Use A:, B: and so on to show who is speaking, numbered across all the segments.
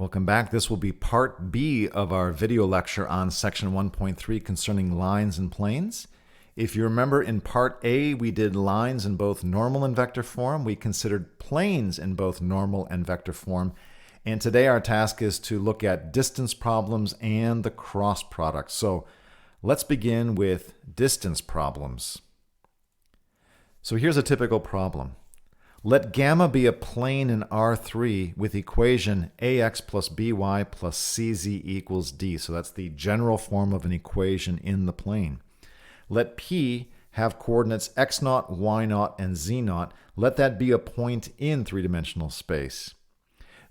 A: Welcome back. This will be part B of our video lecture on section 1.3 concerning lines and planes. If you remember, in part A, we did lines in both normal and vector form. We considered planes in both normal and vector form. And today our task is to look at distance problems and the cross product. So let's begin with distance problems. So here's a typical problem. Let gamma be a plane in R3 with equation ax plus by plus cz equals d. So that's the general form of an equation in the plane. Let P have coordinates x0, y0, and z0. Let that be a point in three-dimensional space.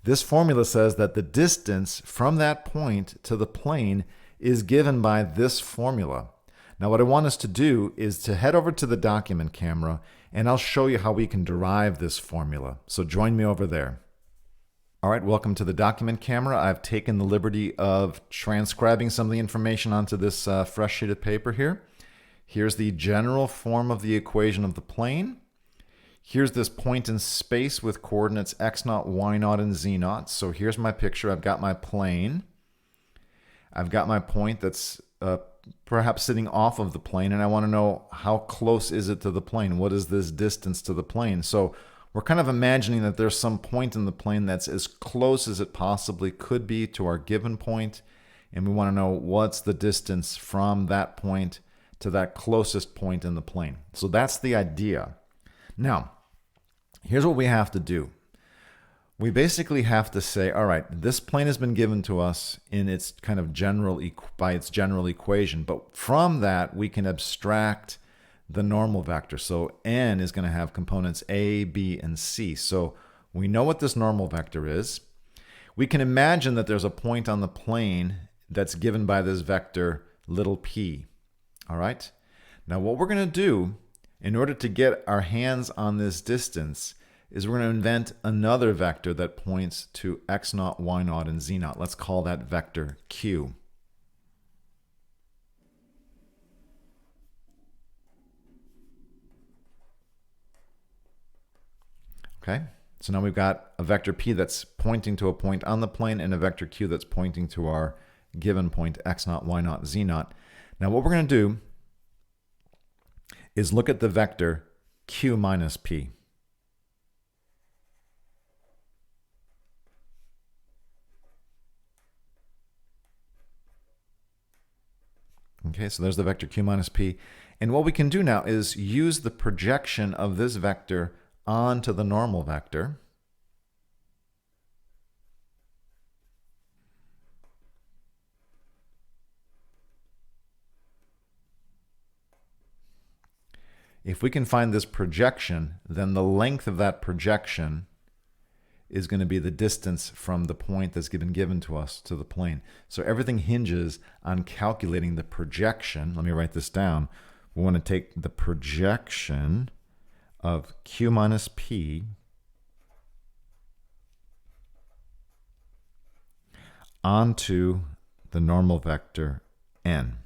A: This formula says that the distance from that point to the plane is given by this formula. Now what I want us to do is to head over to the document camera and I'll show you how we can derive this formula. So join me over there. All right, welcome to the document camera. I've taken the liberty of transcribing some of the information onto this fresh sheet of paper here. Here's the general form of the equation of the plane. Here's this point in space with coordinates x0, y0, and z0. So here's my picture. I've got my plane. I've got my point that's perhaps sitting off of the plane, and I want to know how close is it to the plane? What is this distance to the plane? So we're kind of imagining that there's some point in the plane that's as close as it possibly could be to our given point, and we want to know what's the distance from that point to that closest point in the plane. So that's the idea. Now, here's what we have to do. We basically have to say, all right, this plane has been given to us in its kind of by its general equation, but from that we can abstract the normal vector. So n is going to have components a, b, and c. So we know what this normal vector is. We can imagine that there's a point on the plane that's given by this vector little p. All right. Now what we're going to do in order to get our hands on this distance is we're going to invent another vector that points to x0, y0, and z0. Let's call that vector q. Okay, so now we've got a vector p that's pointing to a point on the plane and a vector q that's pointing to our given point x0, y0, z0. Now what we're going to do is look at the vector q minus p. Okay, so there's the vector q minus p. And what we can do now is use the projection of this vector onto the normal vector. If we can find this projection, then the length of that projection is going to be the distance from the point that's been given to us to the plane. So everything hinges on calculating the projection. Let me write this down. We want to take the projection of q minus p onto the normal vector n.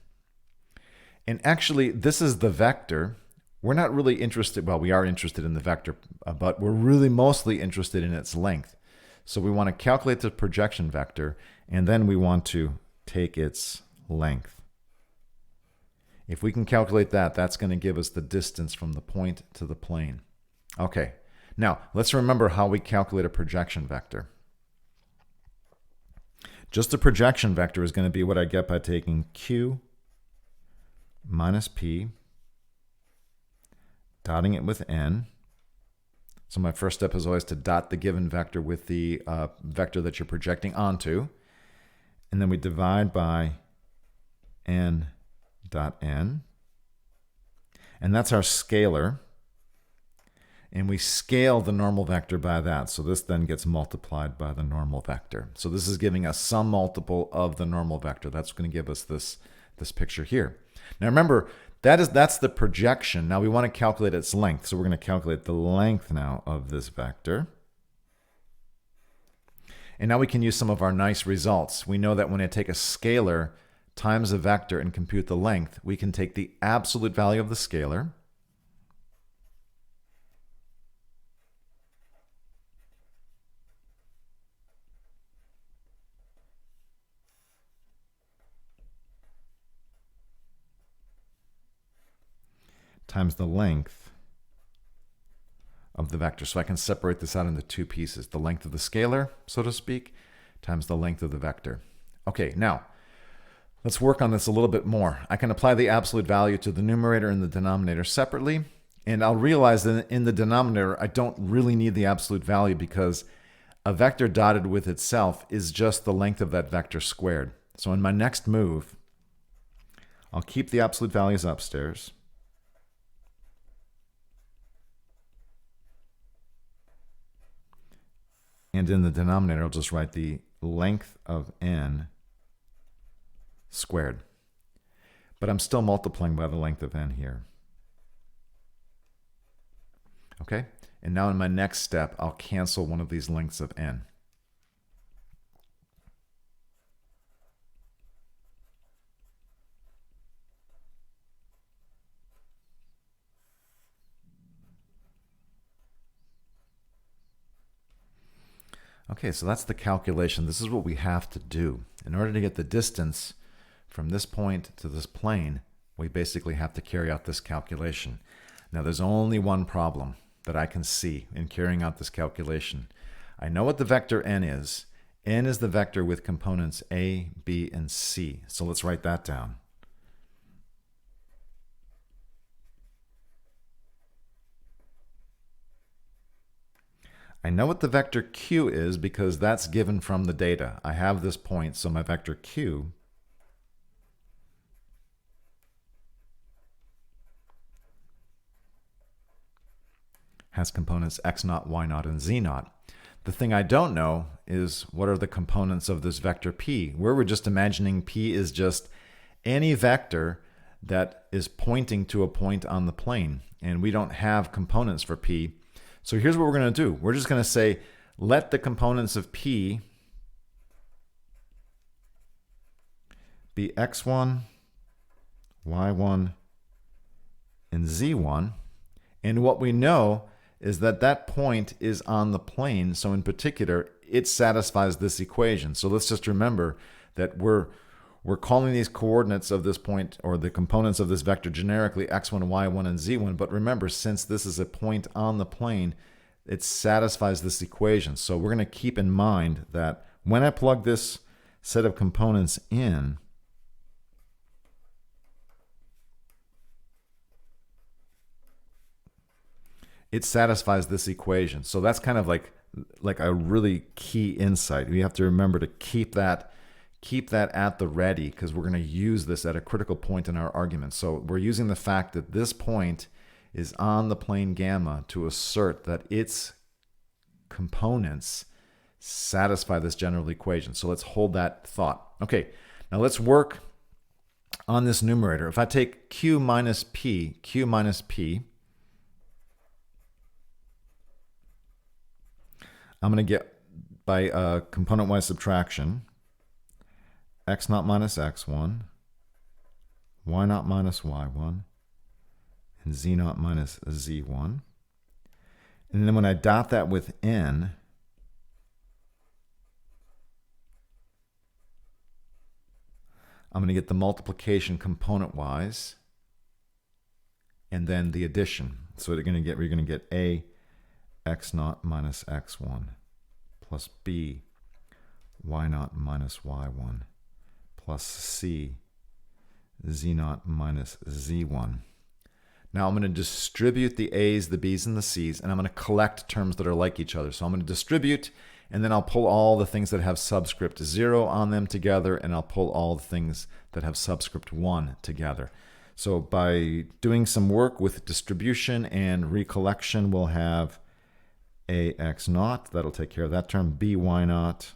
A: And actually, this is the vector. We're not really interested, well, we are interested in the vector, but we're really mostly interested in its length. So we want to calculate the projection vector, and then we want to take its length. If we can calculate that, that's going to give us the distance from the point to the plane. Okay, now let's remember how we calculate a projection vector. Just a projection vector is going to be what I get by taking q minus p, dotting it with n. So my first step is always to dot the given vector with the vector that you're projecting onto. And then we divide by n dot n. And that's our scalar. And we scale the normal vector by that. So this then gets multiplied by the normal vector. So this is giving us some multiple of the normal vector. That's going to give us this picture here. Now remember, that's the projection. Now we want to calculate its length. So we're going to calculate the length now of this vector. And now we can use some of our nice results. We know that when I take a scalar times a vector and compute the length, we can take the absolute value of the scalar times the length of the vector. So I can separate this out into two pieces, the length of the scalar, so to speak, times the length of the vector. Okay, now let's work on this a little bit more. I can apply the absolute value to the numerator and the denominator separately, and I'll realize that in the denominator I don't really need the absolute value because a vector dotted with itself is just the length of that vector squared. So in my next move, I'll keep the absolute values upstairs. And in the denominator, I'll just write the length of n squared. But I'm still multiplying by the length of n here. Okay? And now in my next step, I'll cancel one of these lengths of n. Okay, so that's the calculation. This is what we have to do. In order to get the distance from this point to this plane, we basically have to carry out this calculation. Now, there's only one problem that I can see in carrying out this calculation. I know what the vector n is. N is the vector with components a, b, and c. So let's write that down. I know what the vector q is because that's given from the data. I have this point, so my vector q has components x0, y0, and z0. The thing I don't know is what are the components of this vector p, where we're just imagining p is just any vector that is pointing to a point on the plane, and we don't have components for p. So here's what we're going to do. We're just going to say, let the components of p be x1, y1, and z1. And what we know is that that point is on the plane. So in particular, it satisfies this equation. So let's just remember that we're calling these coordinates of this point, or the components of this vector, generically x1, y1, and z1. But remember, since this is a point on the plane, it satisfies this equation. So we're going to keep in mind that when I plug this set of components in, it satisfies this equation. So that's kind of like a really key insight. We have to remember to keep that at the ready, because we're going to use this at a critical point in our argument. So we're using the fact that this point is on the plane gamma to assert that its components satisfy this general equation. So let's hold that thought. Okay, now let's work on this numerator. If I take q minus p, I'm going to get, by component-wise subtraction, x0 minus x1, y0 minus y1, and z0 minus z1. And then when I dot that with n, I'm going to get the multiplication component-wise, and then the addition. So we're going to get a x0 minus x1 plus b y0 minus y1 plus c z0 minus z1. Now I'm going to distribute the a's, the b's, and the c's, and I'm going to collect terms that are like each other. So I'm going to distribute, and then I'll pull all the things that have subscript 0 on them together, and I'll pull all the things that have subscript 1 together. So by doing some work with distribution and recollection, we'll have ax0, that'll take care of that term, by0,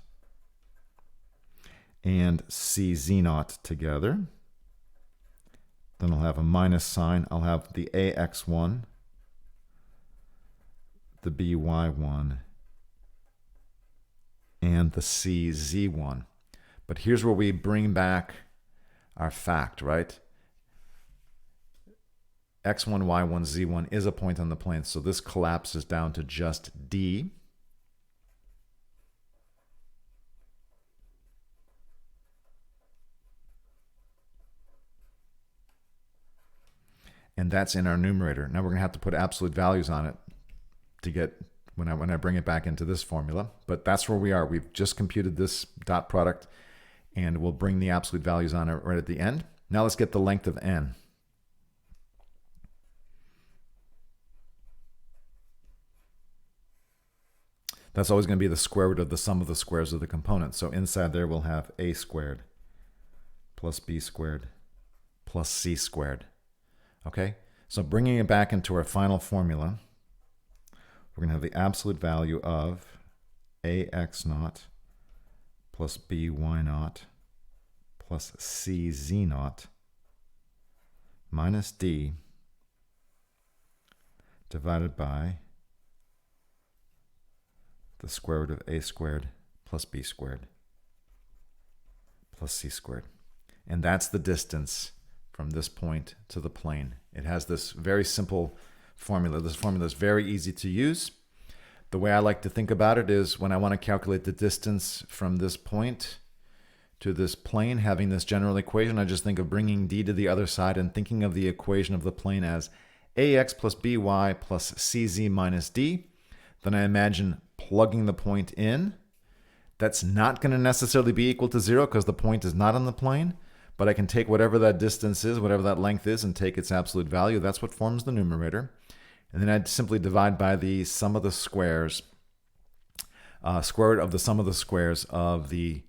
A: and cz0 together. Then I'll have a minus sign. I'll have the ax1, the by1, and the cz1. But here's where we bring back our fact, right? x1, y1, z1 is a point on the plane, so this collapses down to just d. and that's in our numerator. Now we're going to have to put absolute values on it to get when I bring it back into this formula, but that's where we are. We've just computed this dot product, and we'll bring the absolute values on it right at the end. Now let's get the length of n. That's always going to be the square root of the sum of the squares of the components. So inside there we'll have a squared plus b squared plus c squared. Okay, so bringing it back into our final formula, we're going to have the absolute value of ax naught plus by naught plus cz naught minus d divided by the square root of a squared plus b squared plus c squared. And that's the distance from this point to the plane. It has this very simple formula. This formula is very easy to use. The way I like to think about it is when I want to calculate the distance from this point to this plane, having this general equation, I just think of bringing d to the other side and thinking of the equation of the plane as ax plus by plus cz minus d. Then I imagine plugging the point in. That's not going to necessarily be equal to 0 because the point is not on the plane, but I can take whatever that distance is, whatever that length is, and take its absolute value. That's what forms the numerator. And then I'd simply divide by the sum of the squares, square root of the sum of the squares of the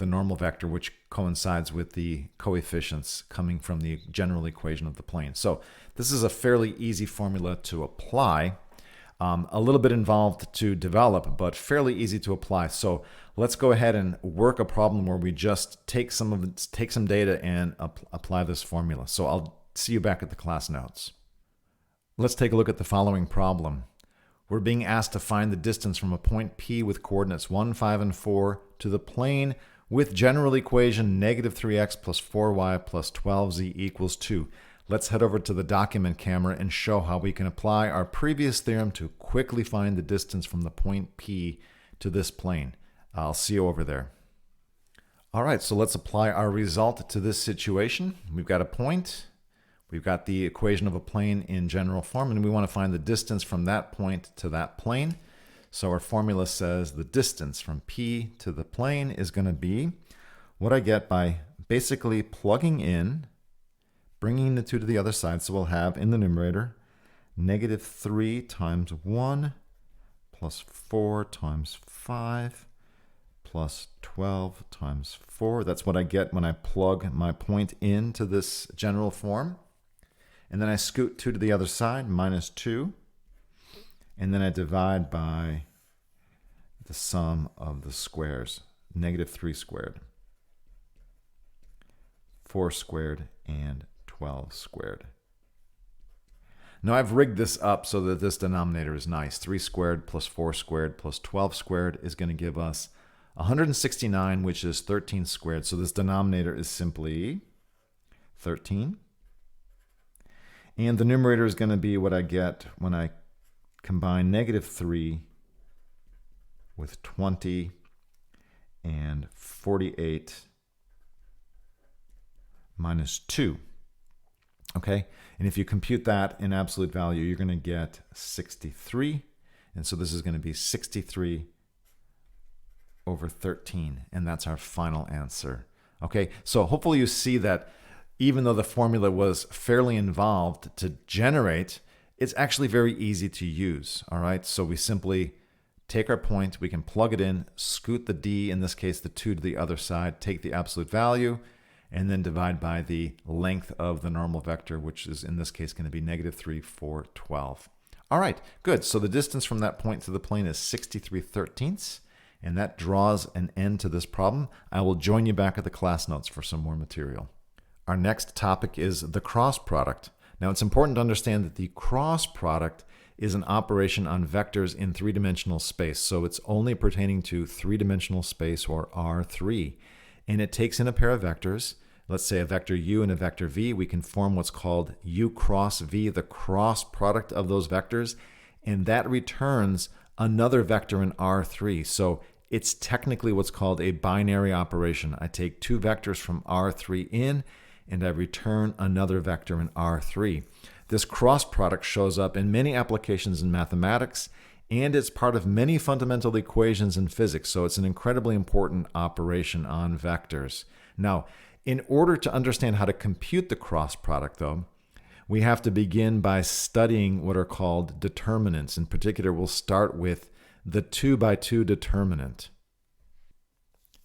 A: normal vector, which coincides with the coefficients coming from the general equation of the plane. So this is a fairly easy formula to apply. A little bit involved to develop, but fairly easy to apply. So let's go ahead and work a problem where we just take some data and apply this formula. So I'll see you back at the class notes. Let's take a look at the following problem. We're being asked to find the distance from a point P with coordinates 1, 5, and 4 to the plane with general equation negative 3x plus 4y plus 12z equals 2. Let's head over to the document camera and show how we can apply our previous theorem to quickly find the distance from the point P to this plane. I'll see you over there. All right, so let's apply our result to this situation. We've got a point, we've got the equation of a plane in general form, and we want to find the distance from that point to that plane. So our formula says the distance from P to the plane is going to be what I get by basically plugging in, bringing the 2 to the other side. So we'll have in the numerator negative 3 times 1 plus 4 times 5 plus 12 times 4. That's what I get when I plug my point into this general form. And then I scoot 2 to the other side, minus 2. And then I divide by the sum of the squares, negative 3 squared, 4 squared, and 12 squared. Now I've rigged this up so that this denominator is nice. 3 squared plus 4 squared plus 12 squared is going to give us 169, which is 13 squared. So this denominator is simply 13. And the numerator is going to be what I get when I combine negative 3 with 20 and 48 minus 2. Okay, and if you compute that in absolute value, you're going to get 63. And so this is going to be 63 over 13. And that's our final answer. Okay, so hopefully you see that even though the formula was fairly involved to generate, it's actually very easy to use. All right, so we simply take our point, we can plug it in, scoot the d, in this case the 2 to the other side, take the absolute value, and then divide by the length of the normal vector, which is in this case going to be negative 3, 4, 12. All right, good. So the distance from that point to the plane is 63/13, and that draws an end to this problem. I will join you back at the class notes for some more material. Our next topic is the cross product. Now it's important to understand that the cross product is an operation on vectors in three-dimensional space. So it's only pertaining to three-dimensional space, or R3. And it takes in a pair of vectors. Let's say a vector u and a vector v. We can form what's called u cross v, the cross product of those vectors. And that returns another vector in R3. So it's technically what's called a binary operation. I take two vectors from R3 in, and I return another vector in R3. This cross product shows up in many applications in mathematics, and it's part of many fundamental equations in physics, so it's an incredibly important operation on vectors. Now, in order to understand how to compute the cross product, though, we have to begin by studying what are called determinants. In particular, we'll start with the 2x2 determinant.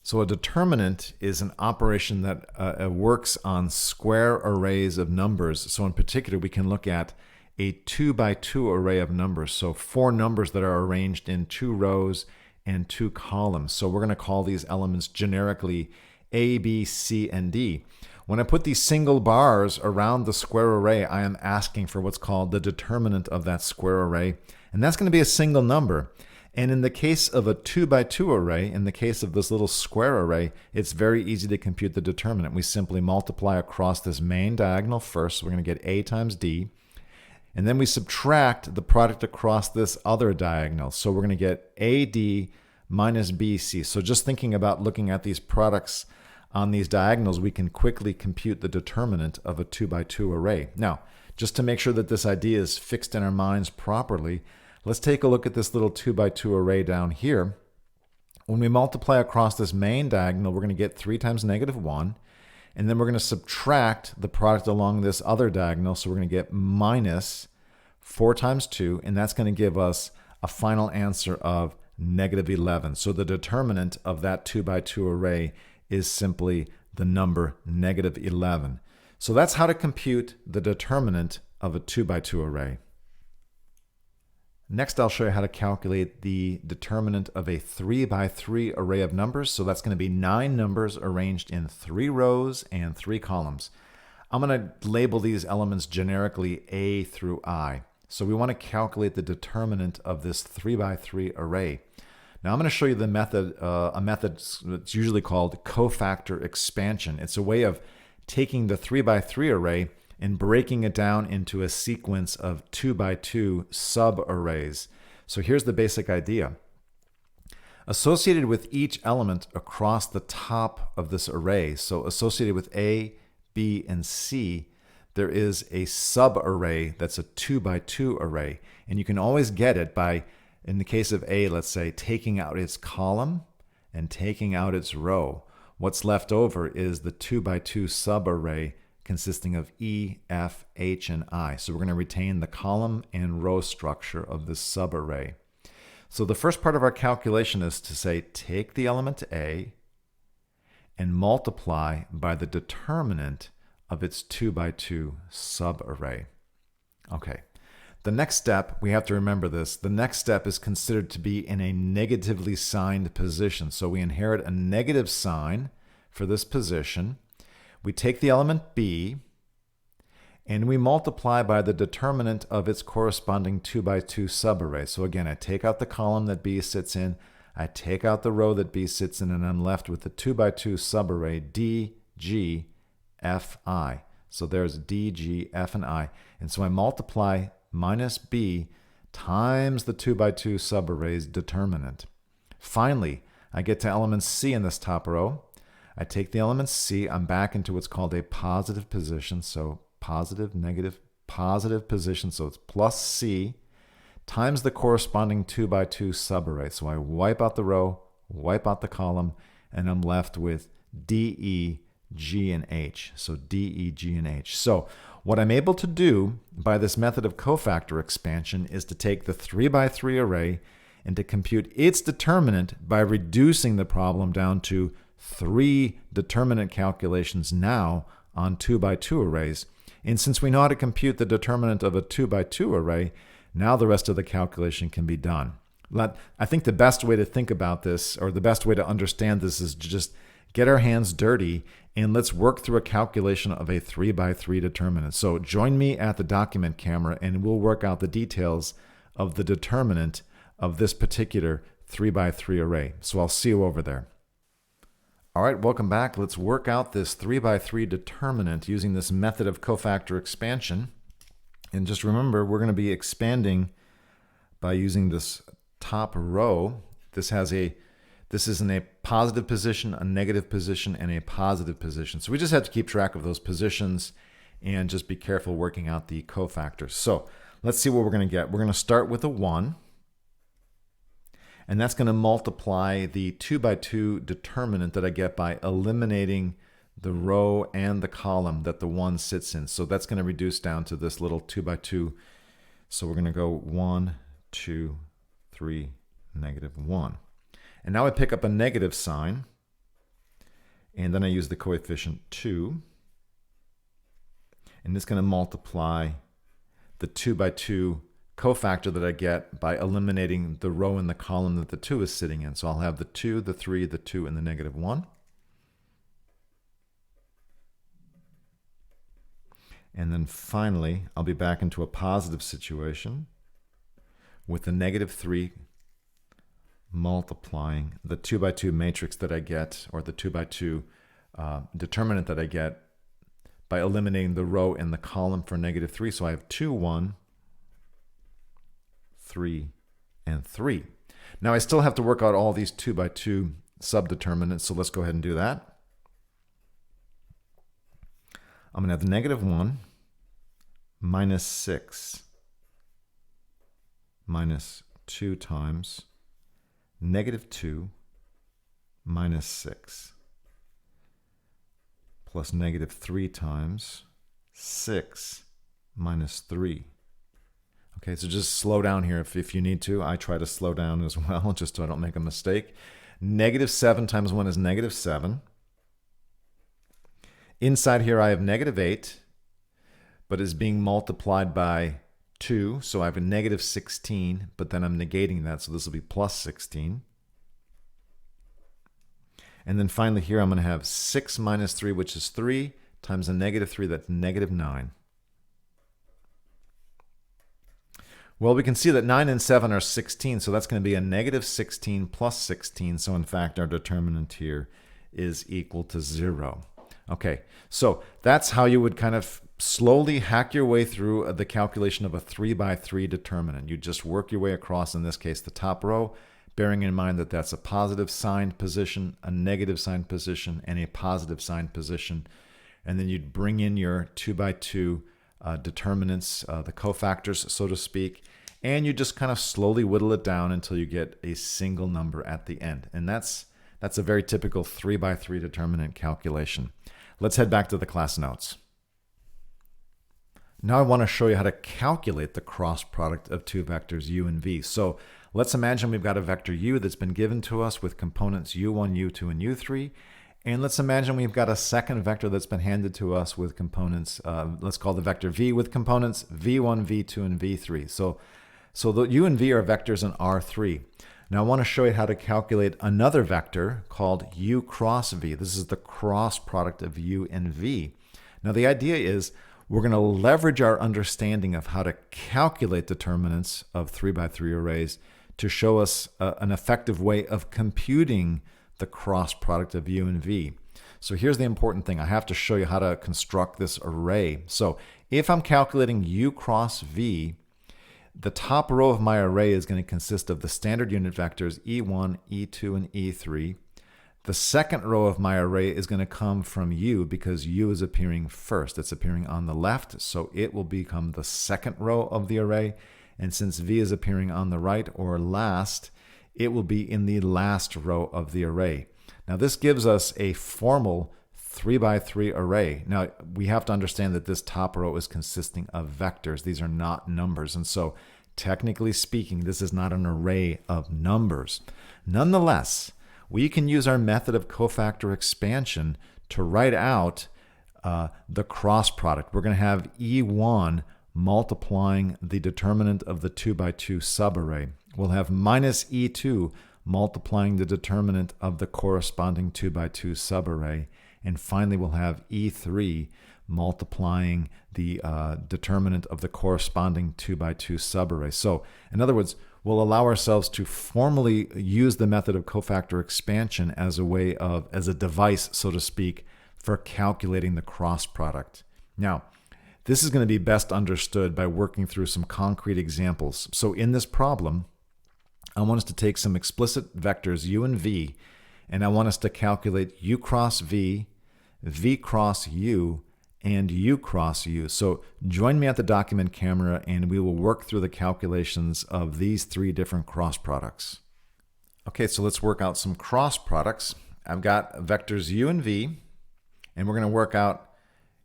A: So a determinant is an operation that works on square arrays of numbers. So in particular, we can look at a 2x2 array of numbers. So 4 numbers that are arranged in 2 rows and 2 columns. So we're going to call these elements generically A, B, C, and D. When I put these single bars around the square array, I am asking for what's called the determinant of that square array, and that's going to be a single number. And in the case of a 2x2 array, in the case of this little square array, it's very easy to compute the determinant. We simply multiply across this main diagonal first, so we're going to get A times D, and then we subtract the product across this other diagonal. So we're going to get AD minus BC. So just thinking about looking at these products on these diagonals, we can quickly compute the determinant of a 2x2 array. Now, just to make sure that this idea is fixed in our minds properly, let's take a look at this little 2x2 array down here. When we multiply across this main diagonal, we're going to get 3 times -1, and then we're going to subtract the product along this other diagonal, so we're going to get minus 4 times 2, and that's going to give us a final answer of -11. So the determinant of that 2x2 array is simply the number -11. So that's how to compute the determinant of a 2x2 array. Next, I'll show you how to calculate the determinant of a 3x3 array of numbers. So that's going to be 9 numbers arranged in 3 rows and 3 columns. I'm going to label these elements generically A through I. So we want to calculate the determinant of this 3x3 array. Now I'm going to show you the method, a method that's usually called cofactor expansion. It's a way of taking the 3x3 array and breaking it down into a sequence of 2x2 subarrays. So here's the basic idea. Associated with each element across the top of this array, so associated with A, B, and C, there is a subarray that's a 2x2 array. And you can always get it by, in the case of A, let's say, taking out its column and taking out its row. What's left over is the 2x2 subarray consisting of E, F, H, and I. So we're going to retain the column and row structure of this subarray. So the first part of our calculation is to say, take the element A and multiply by the determinant of its 2x2 subarray. Okay. The next step, we have to remember this, the next step is considered to be in a negatively signed position. So we inherit a negative sign for this position. We take the element B and we multiply by the determinant of its corresponding 2x2 subarray. So again, I take out the column that B sits in, I take out the row that B sits in, and I'm left with the 2x2 subarray D, G, F, I. So there's D, G, F, and I. And so I multiply minus B times the 2x2 subarray's determinant. Finally, I get to element C in this top row. I take the element C, I'm back into what's called a positive position. So positive, negative, positive position. So it's plus C times the corresponding 2x2 subarray. So I wipe out the row, wipe out the column, and I'm left with D, E, G, and H. So D, E, G, and H. So what I'm able to do by this method of cofactor expansion is to take the 3x3 array and to compute its determinant by reducing the problem down to 3 determinant calculations now on 2x2 arrays. And since we know how to compute the determinant of a 2x2 array, now the rest of the calculation can be done. I think the best way to think about this, or the best way to understand this, is to just get our hands dirty and let's work through a calculation of a 3x3 determinant. So join me at the document camera and we'll work out the details of the determinant of this particular 3x3 array. So I'll see you over there. All right, welcome back. Let's work out this 3x3 determinant using this method of cofactor expansion. And just remember, we're going to be expanding by using this top row. This has This is in a positive position, a negative position, and a positive position. So we just have to keep track of those positions and just be careful working out the cofactors. So let's see what we're going to get. We're going to start with a 1. And that's going to multiply the 2 by 2 determinant that I get by eliminating the row and the column that the 1 sits in. So that's going to reduce down to this little 2 by 2. So we're going to go 1, 2, 3, -1. And now I pick up a negative sign, and then I use the coefficient 2. And it's going to multiply the 2 by 2 cofactor that I get by eliminating the row and the column that the 2 is sitting in. So I'll have the 2, the 3, the 2, and the -1. And then finally, I'll be back into a positive situation with the -3 multiplying the 2 by 2 matrix that I get, or the 2 by 2 determinant that I get by eliminating the row and the column for -3. So I have 2, 1, 3, and 3. Now I still have to work out all these 2 by 2 subdeterminants, so let's go ahead and do that. I'm going to have the -1 minus 6 minus 2 times -2 minus 6 plus -3 times 6 minus 3. Okay, so just slow down here if you need to. I try to slow down as well, just so I don't make a mistake. -7 times 1 is -7. Inside here I have -8, but it's being multiplied by 2, so I have a -16, but then I'm negating that, so this will be +16. And then finally here I'm going to have 6 minus 3, which is 3, times a -3, that's -9. Well, we can see that 9 and 7 are 16, so that's going to be a -16 plus 16. So in fact, our determinant here is equal to 0. Okay, so that's how you would kind of slowly hack your way through the calculation of a 3 by 3 determinant. You just work your way across, in this case, the top row, bearing in mind that that's a positive signed position, a negative signed position, and a positive signed position. And then you'd bring in your 2 by 2 determinants, the cofactors, so to speak, and you just kind of slowly whittle it down until you get a single number at the end. And that's a very typical 3 by 3 determinant calculation. Let's head back to the class notes. Now I want to show you how to calculate the cross product of two vectors u and v. So let's imagine we've got a vector u that's been given to us with components u1, u2, and u3. And let's imagine we've got a second vector that's been handed to us with components, let's call the vector v with components v1, v2, and v3. So the u and v are vectors in R3. Now I want to show you how to calculate another vector called u cross v. This is the cross product of u and v. Now the idea is we're going to leverage our understanding of how to calculate determinants of 3 by 3 arrays to show us an effective way of computing the cross product of u and v. So here's the important thing. I have to show you how to construct this array. So if I'm calculating u cross v, the top row of my array is going to consist of the standard unit vectors e1, e2, and e3. The second row of my array is going to come from u because u is appearing first. It's appearing on the left, so it will become the second row of the array. And since v is appearing on the right or last, it will be in the last row of the array. Now this gives us a formal 3 by 3 array. Now we have to understand that this top row is consisting of vectors. These are not numbers, and so technically speaking, this is not an array of numbers. Nonetheless, we can use our method of cofactor expansion to write out the cross product. We're going to have E1 multiplying the determinant of the 2 by 2 subarray. We'll have minus E2 multiplying the determinant of the corresponding 2 by 2 subarray. And finally, we'll have E3 multiplying the determinant of the corresponding 2 by 2 subarray. So, in other words, we'll allow ourselves to formally use the method of cofactor expansion as a way of, as a device, so to speak, for calculating the cross product. Now, this is going to be best understood by working through some concrete examples. So in this problem, I want us to take some explicit vectors u and v, and I want us to calculate u cross v, v cross u, and u cross u. So join me at the document camera and we will work through the calculations of these three different cross products. Okay, so let's work out some cross products. I've got vectors u and v, and we're going to work out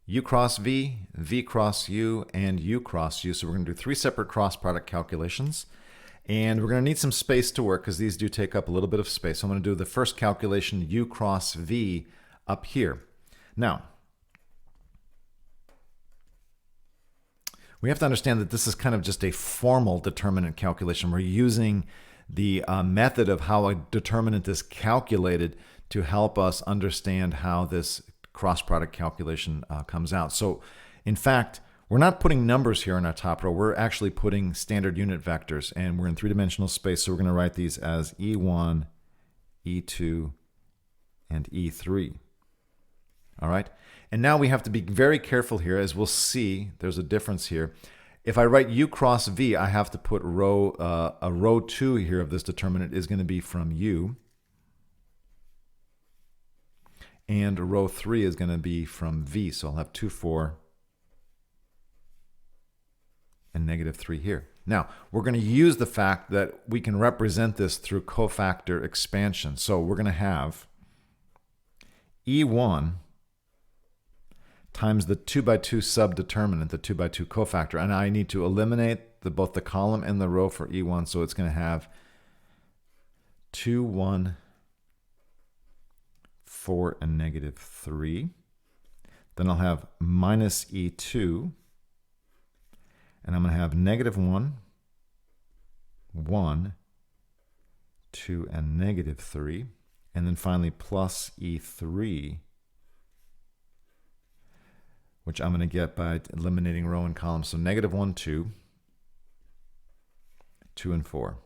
A: u cross v, v cross u, and u cross u. So we're going to do three separate cross product calculations. And we're going to need some space to work because these do take up a little bit of space. So I'm going to do the first calculation, u cross v, up here. Now, we have to understand that this is kind of just a formal determinant calculation. We're using the method of how a determinant is calculated to help us understand how this cross product calculation comes out. So, in fact, we're not putting numbers here in our top row. We're actually putting standard unit vectors, and we're in three-dimensional space, so we're going to write these as E1, E2, and E3. All right? And now we have to be very careful here, as we'll see. There's a difference here. If I write u cross v, I have to put a row 2 here of this determinant is going to be from u, and row 3 is going to be from v. So I'll have 2, 4, and negative 3 here. Now, we're going to use the fact that we can represent this through cofactor expansion. So we're going to have E1 times the 2 by 2 subdeterminant, the 2 by 2 cofactor. And I need to eliminate both the column and the row for E1. So it's going to have 2, 1, 4, and negative 3. Then I'll have minus E2. And I'm going to have negative 1, 1, 2, and negative 3. And then finally plus E3, which I'm going to get by eliminating row and column. So negative 1, 2, 2, and 4.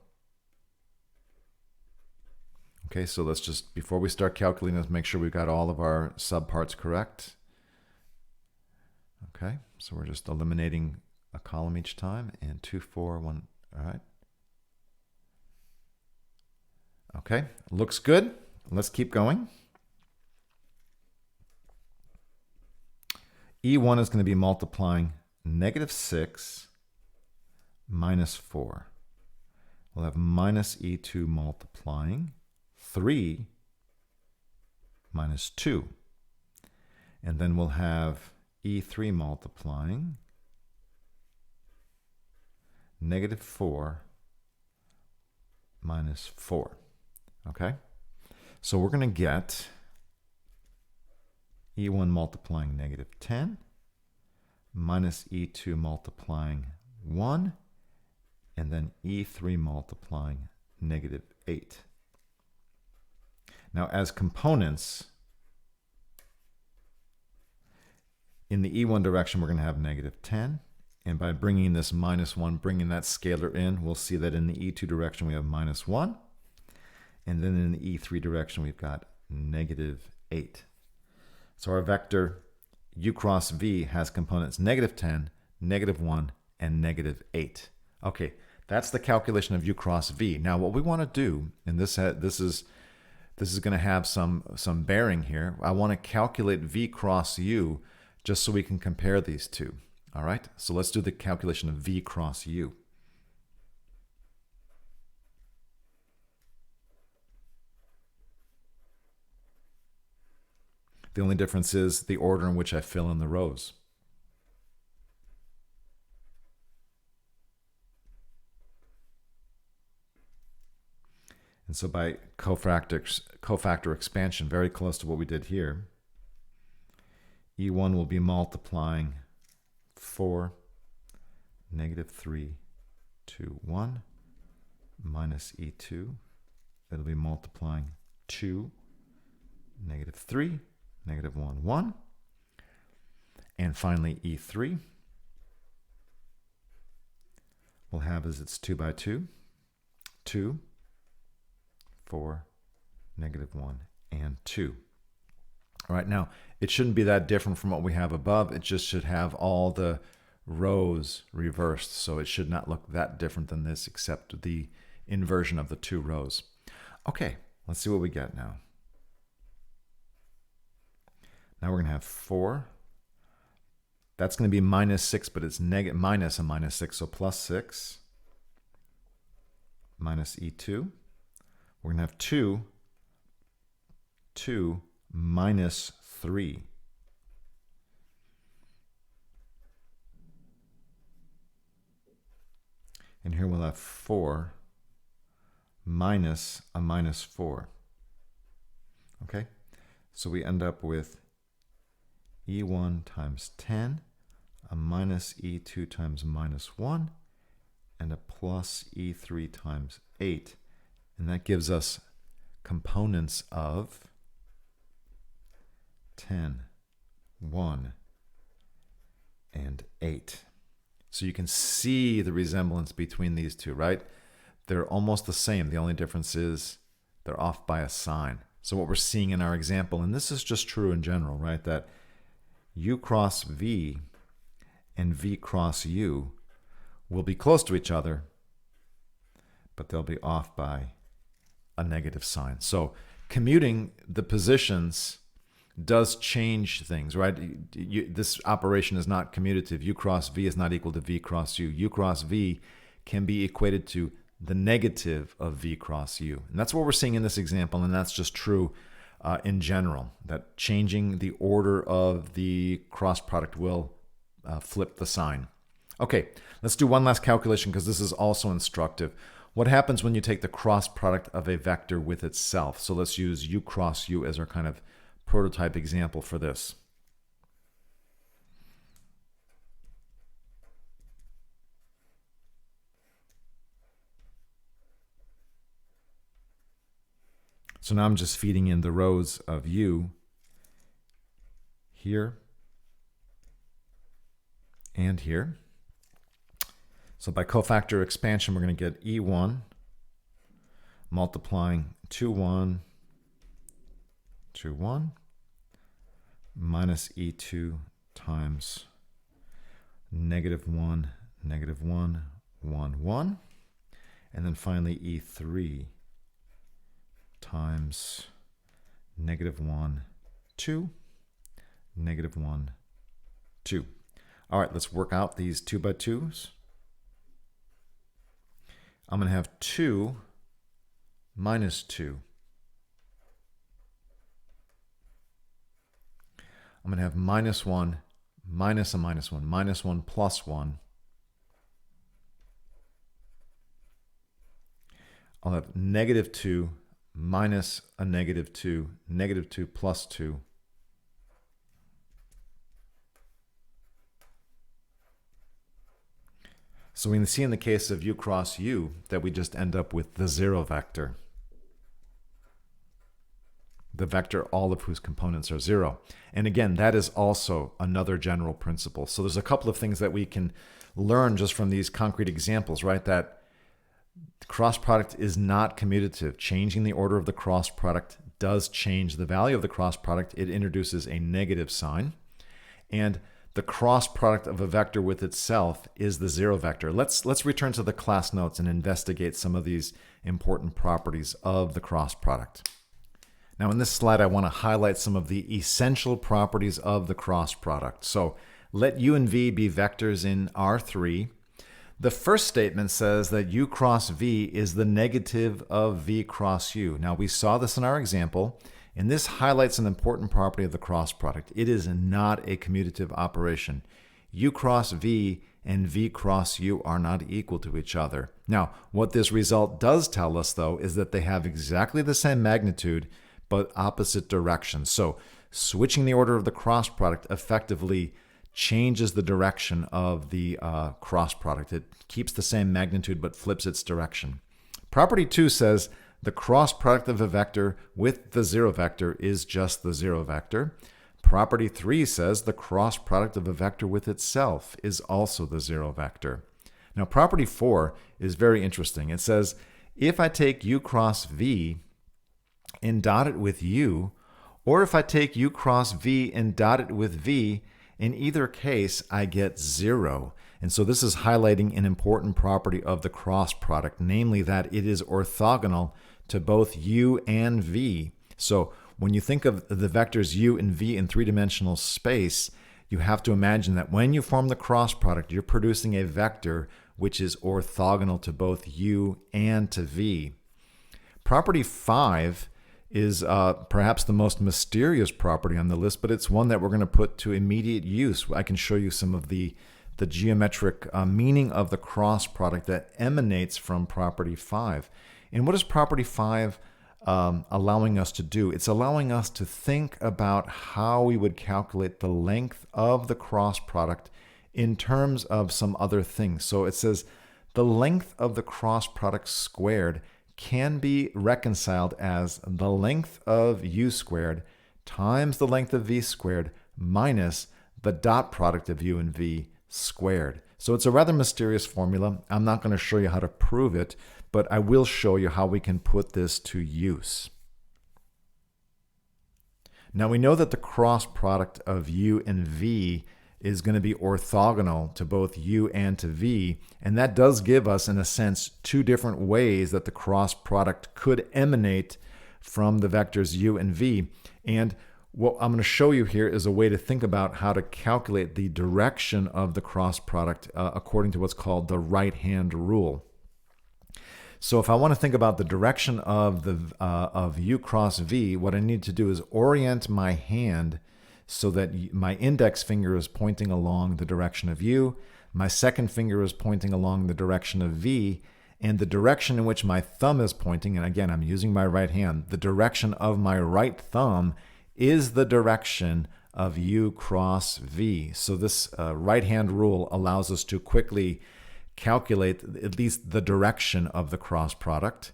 A: Okay, so let's just, before we start calculating, let's make sure we've got all of our subparts correct. Okay, so we're just eliminating a column each time, and 2, 4, 1, all right. Okay, looks good. Let's keep going. E1 is going to be multiplying negative 6 minus 4. We'll have minus E2 multiplying 3 minus 2. And then we'll have E3 multiplying negative 4 minus 4. Okay? So we're going to get E1 multiplying negative 10 minus E2 multiplying 1, and then E3 multiplying negative 8. Now, as components, in the E1 direction, we're going to have negative 10. And by bringing this minus 1, bringing that scalar in, we'll see that in the E2 direction we have minus 1. And then in the E3 direction we've got negative 8. So our vector u cross v has components negative 10, negative 1, and negative 8. Okay, that's the calculation of u cross v. Now what we want to do, and this is going to have some bearing here, I want to calculate v cross u just so we can compare these two. All right, so let's do the calculation of v cross u. The only difference is the order in which I fill in the rows. And so by cofactor expansion, very close to what we did here, E1 will be multiplying 4, negative 3, 2, 1, minus E2. It'll be multiplying 2, negative 3, negative 1, 1. And finally, E3 we'll have as its 2 by 2, 2, 4, negative 1, and 2. All right, now it shouldn't be that different from what we have above. It just should have all the rows reversed. So it should not look that different than this, except the inversion of the two rows. Okay, let's see what we get now. Now we're going to have 4. That's going to be minus 6, but it's minus a minus 6, so plus 6 minus E2. We're going to have 2 minus 3. And here we'll have 4 minus a minus 4. Okay? So we end up with E1 times 10, a minus E2 times minus 1, and a plus E3 times 8. And that gives us components of 10, 1, and 8. So you can see the resemblance between these two, right? They're almost the same. The only difference is they're off by a sign. So what we're seeing in our example, and this is just true in general, right? That U cross V and V cross U will be close to each other, but they'll be off by a negative sign. So commuting the positions does change things, right? This operation is not commutative. U cross V is not equal to V cross U. U cross V can be equated to the negative of V cross U. And that's what we're seeing in this example, and that's just true in general, that changing the order of the cross product will flip the sign. Okay, let's do one last calculation because this is also instructive. What happens when you take the cross product of a vector with itself? So let's use U cross U as our kind of prototype example for this. So now I'm just feeding in the rows of U here and here. So by cofactor expansion, we're going to get E1 multiplying 2, 1, 2, 1 minus E2 times negative 1, negative 1, 1, 1. And then finally E3 times negative 1, 2, negative 1, 2. All right, let's work out these 2 by 2s. I'm going to have 2 minus 2. I'm going to have minus 1 minus a minus 1, minus 1 plus 1. I'll have negative 2 minus a negative 2, negative 2 plus 2. So we can see in the case of U cross U that we just end up with the 0 vector. The vector, all of whose components are 0. And again, that is also another general principle. So there's a couple of things that we can learn just from these concrete examples, right? That cross product is not commutative. Changing the order of the cross product does change the value of the cross product. It introduces a negative sign. And the cross product of a vector with itself is the 0 vector. Let's return to the class notes and investigate some of these important properties of the cross product. Now in this slide, I want to highlight some of the essential properties of the cross product. So let U and V be vectors in R3. The first statement says that U cross V is the negative of V cross U. Now we saw this in our example, and this highlights an important property of the cross product. It is not a commutative operation. U cross V and V cross U are not equal to each other. Now, what this result does tell us, though, is that they have exactly the same magnitude, but opposite directions. So switching the order of the cross product effectively changes the direction of the cross product. It keeps the same magnitude, but flips its direction. Property 2 says the cross product of a vector with the 0 vector is just the 0 vector. Property 3 says the cross product of a vector with itself is also the 0 vector. Now, property 4 is very interesting. It says if I take U cross V and dot it with U, or if I take U cross V and dot it with V, in either case, I get 0. And so this is highlighting an important property of the cross product, namely that it is orthogonal to both u and v. So when you think of the vectors u and v in three-dimensional space, you have to imagine that when you form the cross product, you're producing a vector which is orthogonal to both u and to v. Property 5 is perhaps the most mysterious property on the list, but it's one that we're going to put to immediate use. I can show you some of the geometric meaning of the cross product that emanates from property 5. And what is property 5 allowing us to do? It's allowing us to think about how we would calculate the length of the cross product in terms of some other things. So it says the length of the cross product squared can be reconciled as the length of u squared times the length of v squared minus the dot product of u and v squared. So it's a rather mysterious formula. I'm not going to show you how to prove it, but I will show you how we can put this to use. Now we know that the cross product of u and v is going to be orthogonal to both u and to v, and that does give us, in a sense, two different ways that the cross product could emanate from the vectors u and v. And what I'm going to show you here is a way to think about how to calculate the direction of the cross product according to what's called the right-hand rule. So if I want to think about the direction of of u cross v, what I need to do is orient my hand so that my index finger is pointing along the direction of u, my second finger is pointing along the direction of v, and the direction in which my thumb is pointing, and again, I'm using my right hand, the direction of my right thumb is the direction of u cross v. So this right-hand rule allows us to quickly calculate at least the direction of the cross product.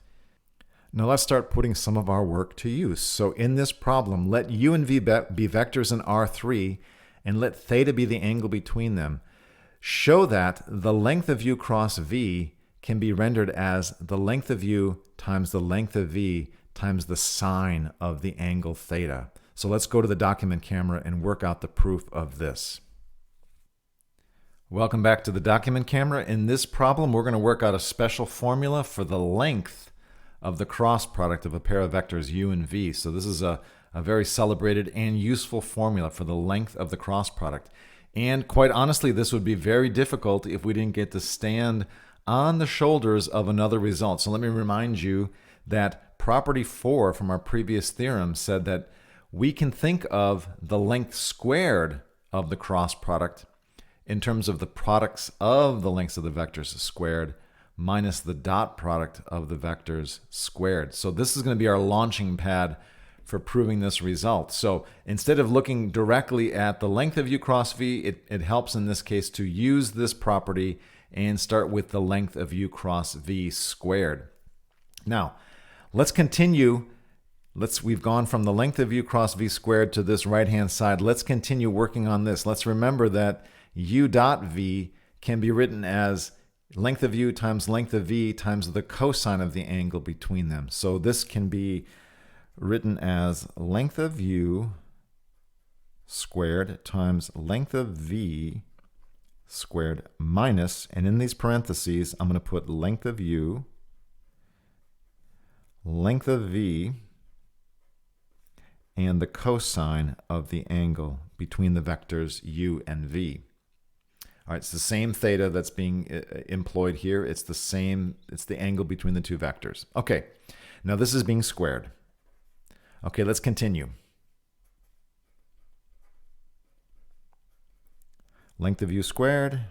A: Now let's start putting some of our work to use. So in this problem, let u and v be vectors in R3, and let theta be the angle between them. Show that the length of u cross v can be rendered as the length of u times the length of v times the sine of the angle theta. So let's go to the document camera and work out the proof of this. Welcome back to the document camera. In this problem, we're going to work out a special formula for the length of the cross product of a pair of vectors u and v. So this is a very celebrated and useful formula for the length of the cross product. And quite honestly, this would be very difficult if we didn't get to stand on the shoulders of another result. So let me remind you that property 4 from our previous theorem said that we can think of the length squared of the cross product in terms of the products of the lengths of the vectors squared minus the dot product of the vectors squared. So this is going to be our launching pad for proving this result. So instead of looking directly at the length of u cross v, it helps in this case to use this property and start with the length of u cross v squared. Now, let's continue. We've gone from the length of u cross v squared to this right-hand side. Let's continue working on this. Let's remember that u dot v can be written as length of u times length of v times the cosine of the angle between them. So this can be written as length of u squared times length of v squared minus, and in these parentheses, I'm going to put length of u, length of v, and the cosine of the angle between the vectors u and v. All right, it's the same theta that's being employed here. It's the angle between the two vectors. Okay, now this is being squared. Okay, let's continue. Length of u squared,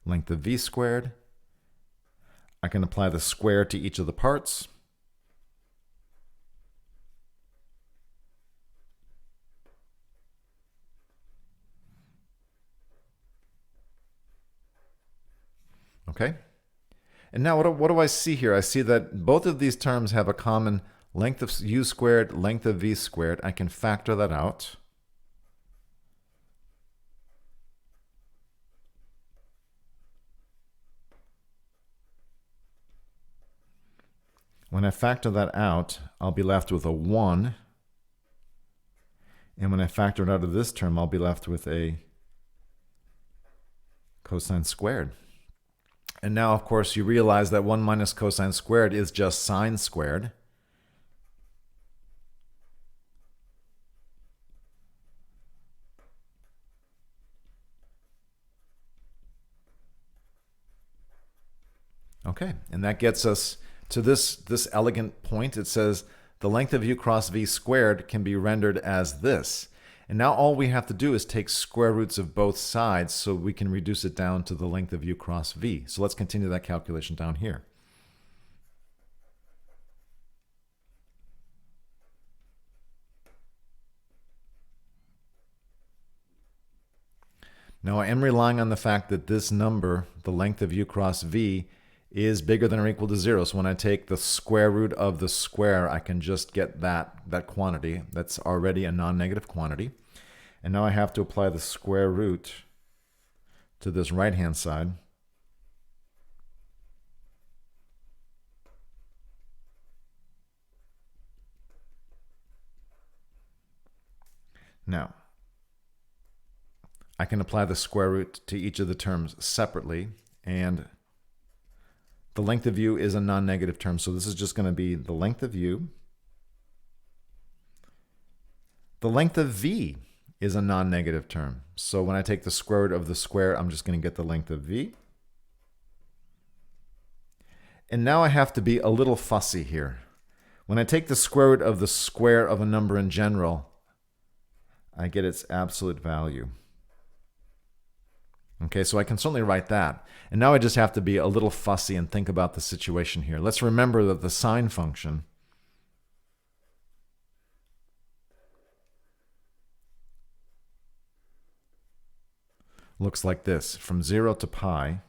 A: length of v squared. I can apply the square to each of the parts. Okay, and now what do I see here? I see that both of these terms have a common length of u squared, length of v squared. I can factor that out. When I factor that out, I'll be left with a 1. And when I factor it out of this term, I'll be left with a cosine squared. And now, of course, you realize that 1 minus cosine squared is just sine squared. Okay, and that gets us to this elegant point. It says the length of u cross v squared can be rendered as this. And now all we have to do is take square roots of both sides so we can reduce it down to the length of u cross v. So let's continue that calculation down here. Now I am relying on the fact that this number, the length of u cross v, is bigger than or equal to 0. So when I take the square root of the square, I can just get that quantity. That's already a non-negative quantity. And now I have to apply the square root to this right-hand side. Now, I can apply the square root to each of the terms separately, and the length of u is a non-negative term, so this is just going to be the length of u. The length of v is a non-negative term, so when I take the square root of the square, I'm just going to get the length of v. And now I have to be a little fussy here. When I take the square root of the square of a number in general, I get its absolute value. Okay, so I can certainly write that. And now I just have to be a little fussy and think about the situation here. Let's remember that the sine function looks like this. From 0 to pi,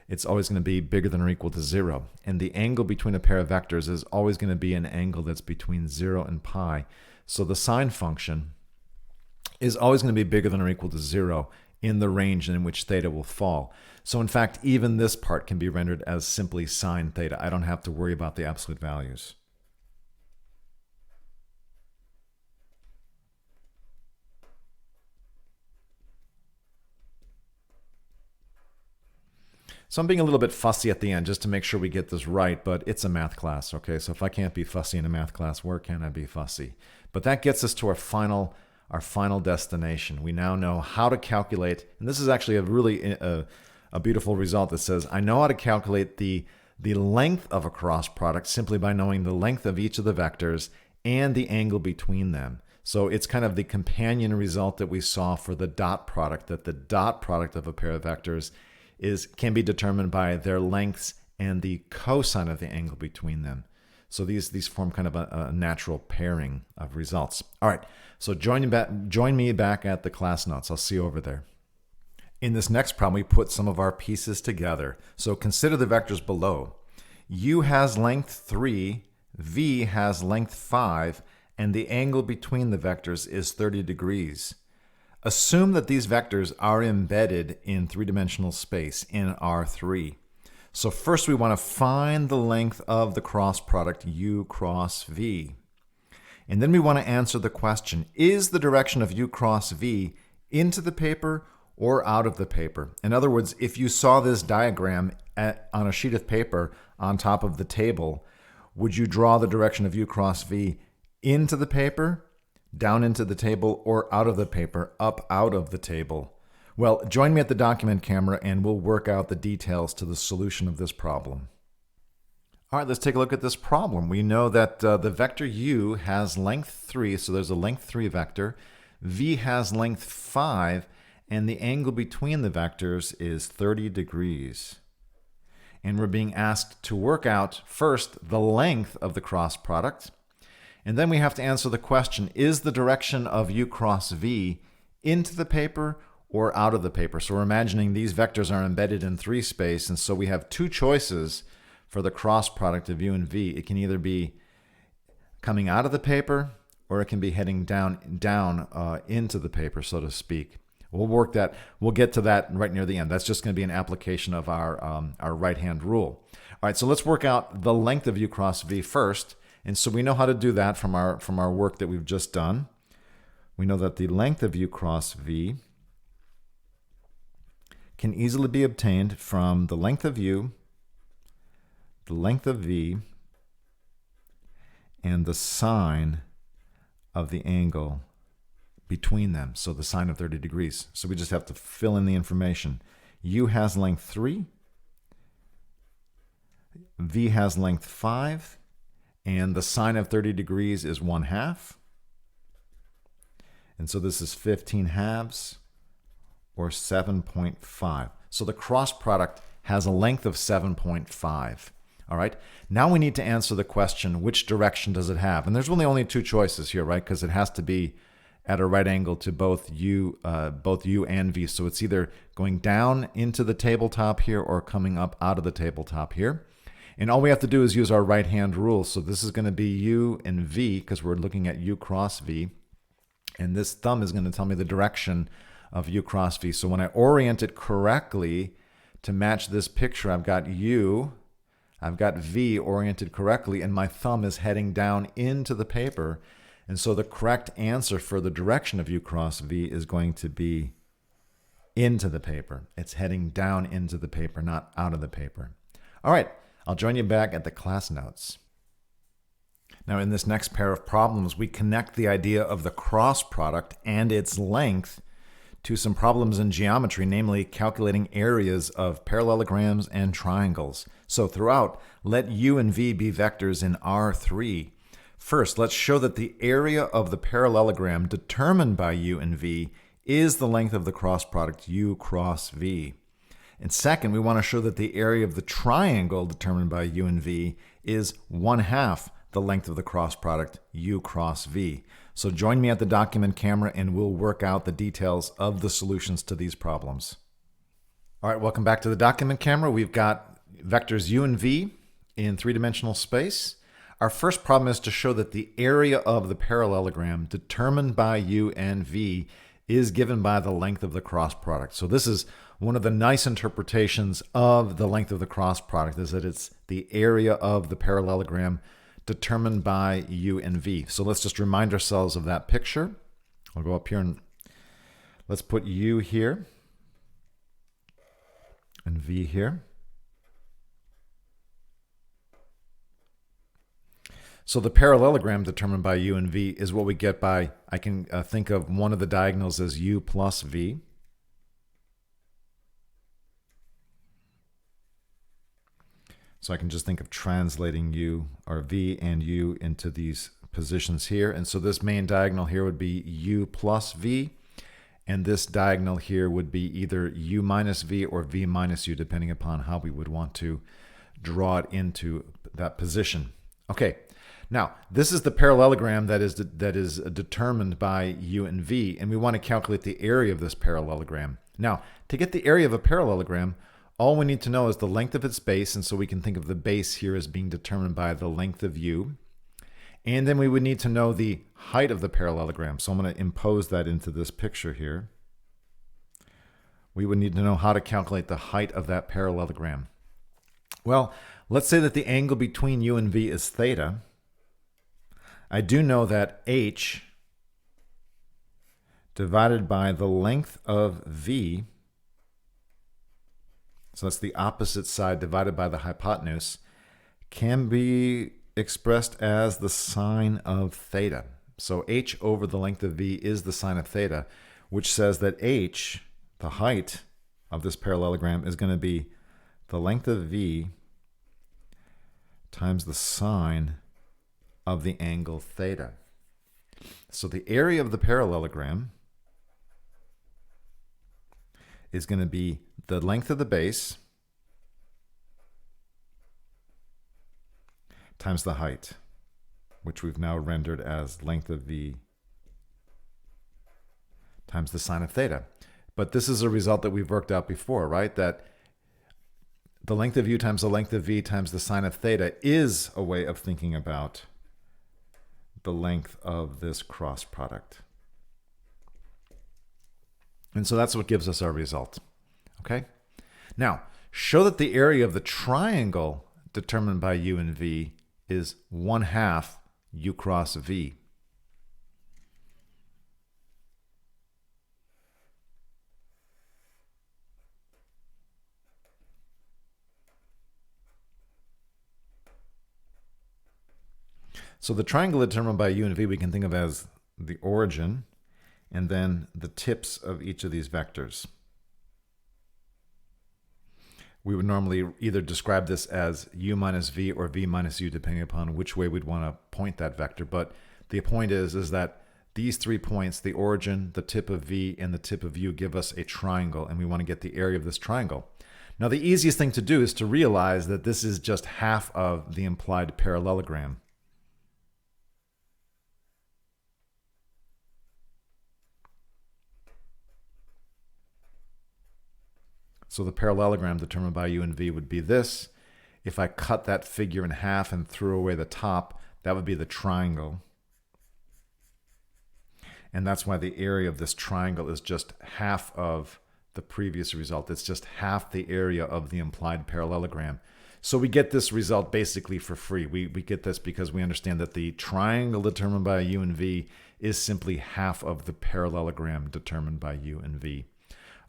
A: it's always going to be bigger than or equal to 0. And the angle between a pair of vectors is always going to be an angle that's between 0 and pi. So the sine function is always going to be bigger than or equal to 0 in the range in which theta will fall. So in fact, even this part can be rendered as simply sine theta. I don't have to worry about the absolute values. So I'm being a little bit fussy at the end just to make sure we get this right, but it's a math class, okay? So if I can't be fussy in a math class, where can I be fussy? But that gets us to our final destination. We now know how to calculate, and this is actually a really a beautiful result that says I know how to calculate the length of a cross product simply by knowing the length of each of the vectors and the angle between them. So it's kind of the companion result that we saw for the dot product, that the dot product of a pair of vectors can be determined by their lengths and the cosine of the angle between them. So these form kind of a natural pairing of results. All right, so join me back at the class notes. I'll see you over there. In this next problem, we put some of our pieces together. So consider the vectors below. U has length 3, V has length 5, and the angle between the vectors is 30 degrees. Assume that these vectors are embedded in three-dimensional space in R3. So first we want to find the length of the cross product U cross V. And then we want to answer the question, is the direction of U cross V into the paper or out of the paper? In other words, if you saw this diagram on a sheet of paper on top of the table, would you draw the direction of U cross V into the paper, down into the table, or out of the paper, up out of the table? Well, join me at the document camera and we'll work out the details to the solution of this problem. All right, let's take a look at this problem. We know that the vector u has length 3, so there's a length 3 vector. V has length 5, and the angle between the vectors is 30 degrees. And we're being asked to work out first the length of the cross product, and then we have to answer the question, is the direction of u cross v into the paper or out of the paper? So we're imagining these vectors are embedded in 3 space, and so we have 2 choices for the cross product of u and v. It can either be coming out of the paper or it can be heading down into the paper, so to speak. We'll get to that right near the end. That's just going to be an application of our right-hand rule. All right, so let's work out the length of u cross v first. And so we know how to do that from our work that we've just done. We know that the length of u cross v can easily be obtained from the length of u, the length of v, and the sine of the angle between them, so the sine of 30 degrees. So we just have to fill in the information. U has length 3, V has length 5, and the sine of 30 degrees is 1/2. And so this is 15 halves, or 7.5. So the cross product has a length of 7.5. All right, now we need to answer the question, which direction does it have? And there's really only two choices here, right? Because it has to be at a right angle to both u and v. So it's either going down into the tabletop here or coming up out of the tabletop here. And all we have to do is use our right-hand rule. So this is going to be u and v because we're looking at u cross v. And this thumb is going to tell me the direction of u cross v. So when I orient it correctly to match this picture, I've got u, I've got v oriented correctly, and my thumb is heading down into the paper. And so the correct answer for the direction of u cross v is going to be into the paper. It's heading down into the paper, not out of the paper. All right, I'll join you back at the class notes. Now in this next pair of problems, we connect the idea of the cross product and its length to some problems in geometry, namely calculating areas of parallelograms and triangles. So throughout, let u and v be vectors in R3. First, let's show that the area of the parallelogram determined by u and v is the length of the cross product u cross v. And second, we want to show that the area of the triangle determined by u and v is 1/2 the length of the cross product u cross v. So join me at the document camera and we'll work out the details of the solutions to these problems. All right, welcome back to the document camera. We've got vectors u and v in three-dimensional space. Our first problem is to show that the area of the parallelogram determined by u and v is given by the length of the cross product. So this is one of the nice interpretations of the length of the cross product, is that it's the area of the parallelogram determined by u and v. So let's just remind ourselves of that picture. I'll go up here and let's put u here and v here. So the parallelogram determined by u and v is what we get by, I can think of one of the diagonals as u plus v. So I can just think of translating u or v and u into these positions here. And so this main diagonal here would be u plus v. And this diagonal here would be either u minus v or v minus u, depending upon how we would want to draw it into that position. Okay. Now, this is the parallelogram that is determined by u and v, and we want to calculate the area of this parallelogram. Now, to get the area of a parallelogram, all we need to know is the length of its base, and so we can think of the base here as being determined by the length of u. And then we would need to know the height of the parallelogram. So I'm going to impose that into this picture here. We would need to know how to calculate the height of that parallelogram. Well, let's say that the angle between u and v is theta. I do know that h divided by the length of v, so that's the opposite side divided by the hypotenuse, can be expressed as the sine of theta. So h over the length of v is the sine of theta, which says that h, the height of this parallelogram, is going to be the length of v times the sine of the angle theta. So the area of the parallelogram is going to be the length of the base times the height, which we've now rendered as length of v times the sine of theta. But this is a result that we've worked out before, right? That the length of u times the length of v times the sine of theta is a way of thinking about the length of this cross product. And so that's what gives us our result. Okay? Now, show that the area of the triangle determined by u and v is 1/2 u cross v. So the triangle determined by u and v we can think of as the origin and then the tips of each of these vectors. We would normally either describe this as u minus v or v minus u, depending upon which way we'd want to point that vector. But the point is that these 3 points, the origin, the tip of v, and the tip of u, give us a triangle, and we want to get the area of this triangle. Now, the easiest thing to do is to realize that this is just half of the implied parallelogram. So the parallelogram determined by u and v would be this. If I cut that figure in half and threw away the top, that would be the triangle. And that's why the area of this triangle is just half of the previous result. It's just half the area of the implied parallelogram. So we get this result basically for free. We get this because we understand that the triangle determined by u and v is simply half of the parallelogram determined by u and v.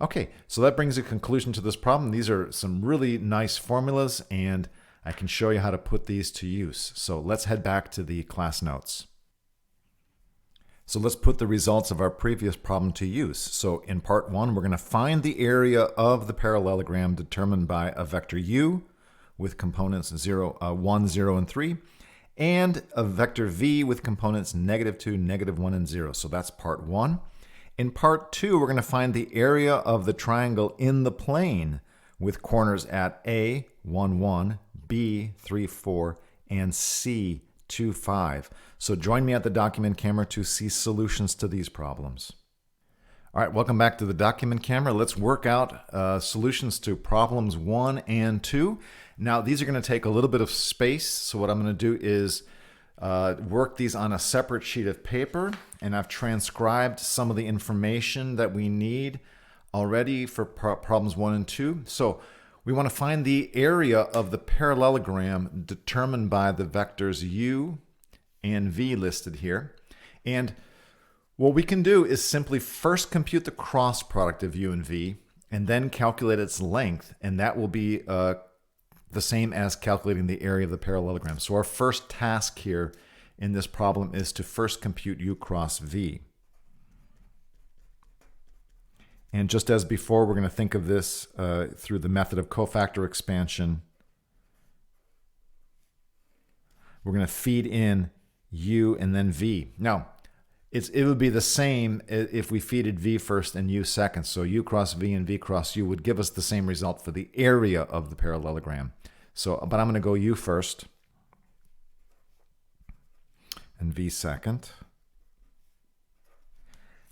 A: Okay, so that brings a conclusion to this problem. These are some really nice formulas, and I can show you how to put these to use. So let's head back to the class notes. So let's put the results of our previous problem to use. So in part 1, we're going to find the area of the parallelogram determined by a vector u with components 1, 0, and 3, and a vector v with components -2, -1, and 0. So that's part 1. In part 2, we're going to find the area of the triangle in the plane with corners at A, 1, 1, B, 3, 4, and C, 2, 5. So join me at the document camera to see solutions to these problems. All right, welcome back to the document camera. Let's work out solutions to problems 1 and 2. Now, these are going to take a little bit of space, so what I'm going to do is work these on a separate sheet of paper, and I've transcribed some of the information that we need already for problems 1 and 2. So we want to find the area of the parallelogram determined by the vectors u and v listed here. And what we can do is simply first compute the cross product of u and v, and then calculate its length, and that will be the same as calculating the area of the parallelogram. So our first task here in this problem is to first compute u cross v. And just as before, we're going to think of this through the method of cofactor expansion. We're going to feed in u and then v. Now, it would be the same if we feeded v first and u second. So u cross v and v cross u would give us the same result for the area of the parallelogram. So, but I'm going to go u first and v second.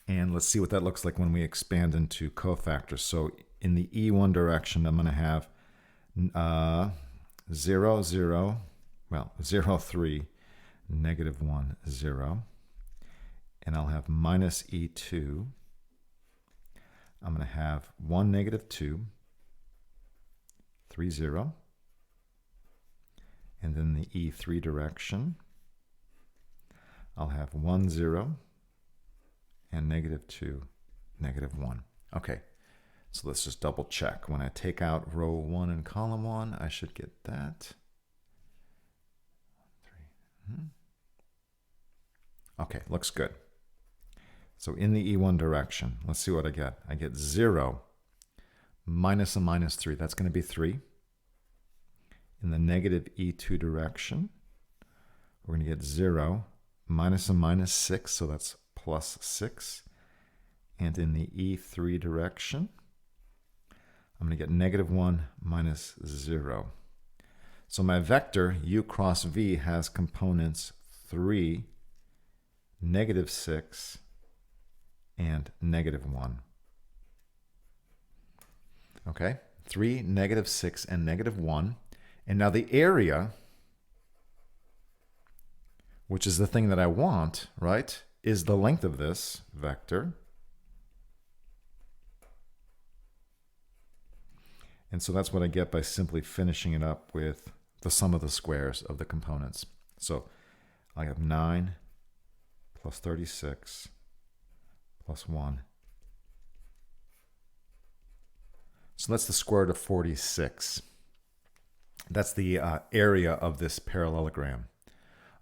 A: And let's see what that looks like when we expand into cofactors. So in the E1 direction, I'm going to have 0, 0, well, 0, 3, -1, 0. And I'll have minus E2. I'm going to have 1, -2, 3, 0. And then the E3 direction, I'll have 1, 0, and -2, -1. Okay, so let's just double check. When I take out row 1 and column 1, I should get that. 3. Okay, looks good. So in the E1 direction, let's see what I get. I get 0 minus a -3. That's going to be 3. In the negative E2 direction, we're going to get 0 minus a -6, so that's plus 6. And in the E3 direction, I'm going to get -1 minus 0. So my vector u cross v has components 3, -6, and -1. Okay, 3, -6, and -1. And now the area, which is the thing that I want, right, is the length of this vector. And so that's what I get by simply finishing it up with the sum of the squares of the components. So I have 9 plus 36 plus 1. So that's the square root of 46. That's the area of this parallelogram.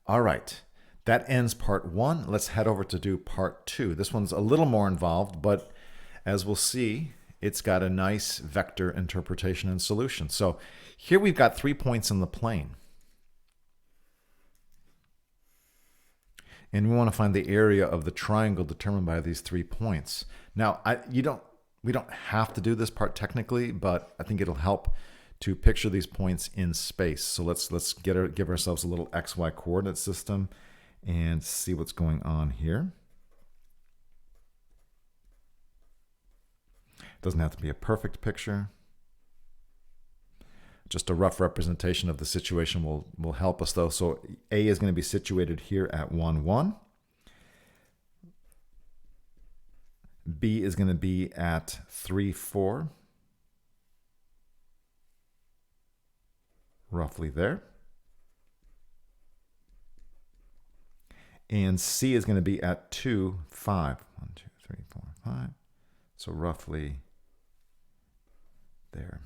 A: All right. That ends part 1. Let's head over to do part 2. This one's a little more involved, but as we'll see, it's got a nice vector interpretation and solution. So here we've got 3 points in the plane. And we want to find the area of the triangle determined by these 3 points. Now, we don't have to do this part technically, but I think it'll help to picture these points in space. So let's give ourselves a little XY coordinate system and see what's going on here. It doesn't have to be a perfect picture. Just a rough representation of the situation will help us though. So A is going to be situated here at 1, 1. B is going to be at 3, 4. Roughly there. And C is going to be at 2, 5. 1, 2, 3, 4, 5. So roughly there.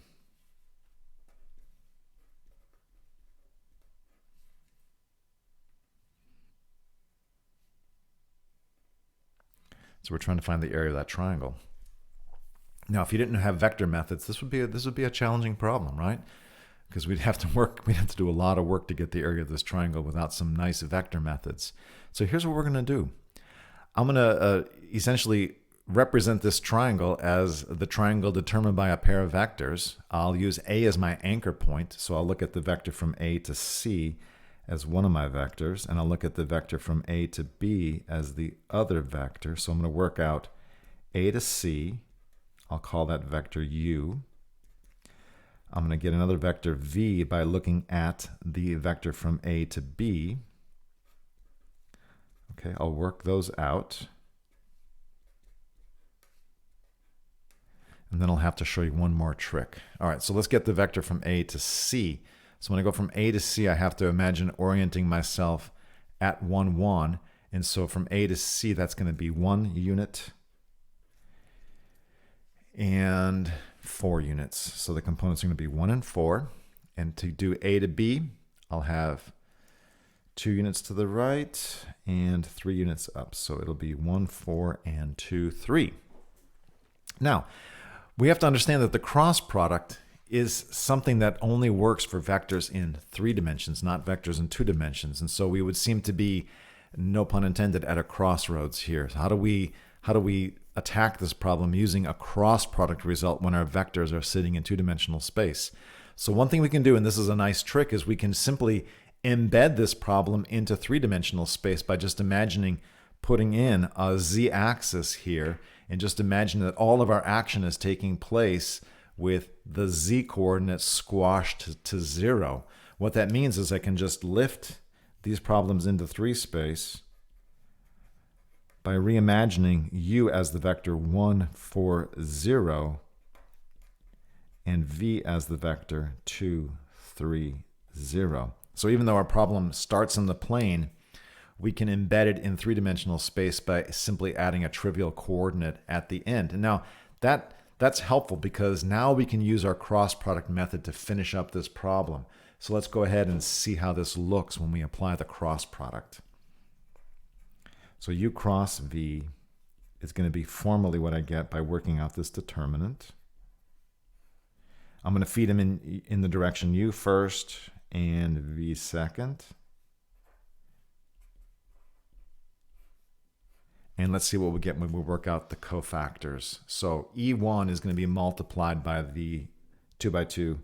A: So we're trying to find the area of that triangle. Now, if you didn't have vector methods, this would be a challenging problem, right? Because we'd have to do a lot of work to get the area of this triangle without some nice vector methods. So here's what we're going to do. I'm going to essentially represent this triangle as the triangle determined by a pair of vectors. I'll use A as my anchor point, so I'll look at the vector from A to C as one of my vectors, and I'll look at the vector from A to B as the other vector. So I'm going to work out A to C. I'll call that vector U. I'm going to get another vector V by looking at the vector from A to B. Okay, I'll work those out. And then I'll have to show you one more trick. All right, so let's get the vector from A to C. So when I go from A to C, I have to imagine orienting myself at 1, 1. And so from A to C, that's going to be 1 unit and 4 units. So the components are going to be 1 and 4. And to do A to B, I'll have 2 units to the right and 3 units up. So it'll be 1, 4, and 2, 3. Now, we have to understand that the cross product is something that only works for vectors in 3 dimensions, not vectors in 2 dimensions. And so we would seem to be, no pun intended, at a crossroads here. How do we attack this problem using a cross product result when our vectors are sitting in 2-dimensional space? So one thing we can do, and this is a nice trick, is we can simply embed this problem into 3-dimensional space by just imagining putting in a z-axis here, and just imagine that all of our action is taking place with the z-coordinates squashed to 0. What that means is I can just lift these problems into 3 space by reimagining u as the vector 1, 4, 0, and v as the vector 2, 3, 0. So even though our problem starts in the plane, we can embed it in 3-dimensional space by simply adding a trivial coordinate at the end. And now that's helpful because now we can use our cross product method to finish up this problem. So let's go ahead and see how this looks when we apply the cross product. So u cross v is going to be formally what I get by working out this determinant. I'm going to feed them in the direction u first and v second. And let's see what we get when we work out the cofactors. So E1 is going to be multiplied by the 2 by 2,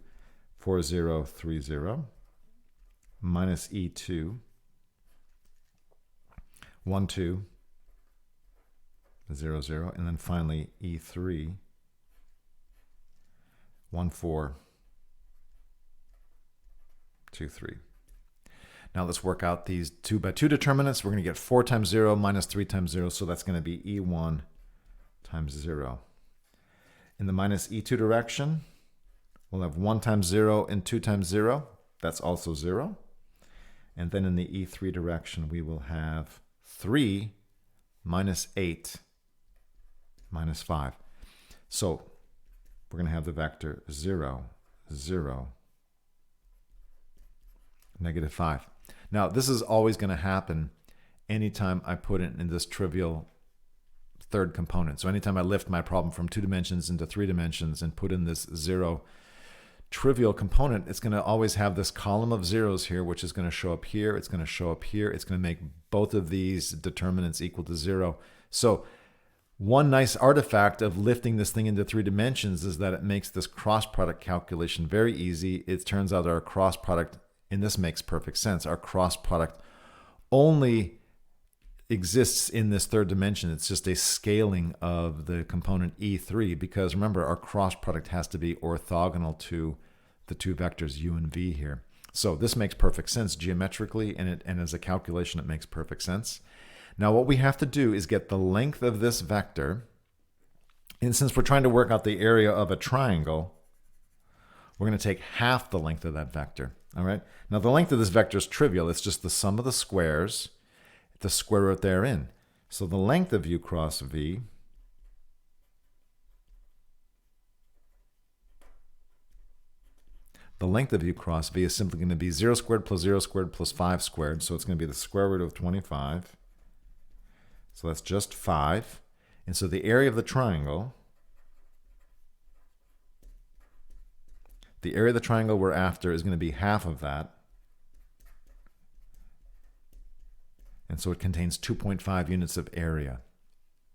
A: 4, 0, 3, 0, minus E2, 1, 2, 0, 0, and then finally E3, 1, 4, 2, 3. Now let's work out these 2 by 2 determinants. We're going to get 4 times 0 minus 3 times 0, so that's going to be E1 times 0. In the minus E2 direction, we'll have 1 times 0 and 2 times 0. That's also 0. And then in the E3 direction, we will have 3 minus 8 minus 5. So we're going to have the vector 0, 0, negative 5. Now, this is always going to happen anytime I put it in this trivial third component. So anytime I lift my problem from 2 dimensions into 3 dimensions and put in this 0 trivial component, it's going to always have this column of zeros here, which is going to show up here. It's going to show up here. It's going to make both of these determinants equal to 0. So one nice artifact of lifting this thing into 3 dimensions is that it makes this cross product calculation very easy. It turns out our cross product, and this makes perfect sense, our cross product only exists in this third dimension. It's just a scaling of the component E3, because remember, our cross product has to be orthogonal to the 2 vectors u and v here. So this makes perfect sense geometrically, and as a calculation, it makes perfect sense. Now what we have to do is get the length of this vector, and since we're trying to work out the area of a triangle, we're going to take half the length of that vector. All right. Now the length of this vector is trivial. It's just the sum of the squares, the square root therein. So the length of u cross v is simply going to be 0 squared plus 0 squared plus 5 squared. So it's going to be the square root of 25. So that's just 5. And so the area of the triangle we're after is going to be half of that. And so it contains 2.5 units of area.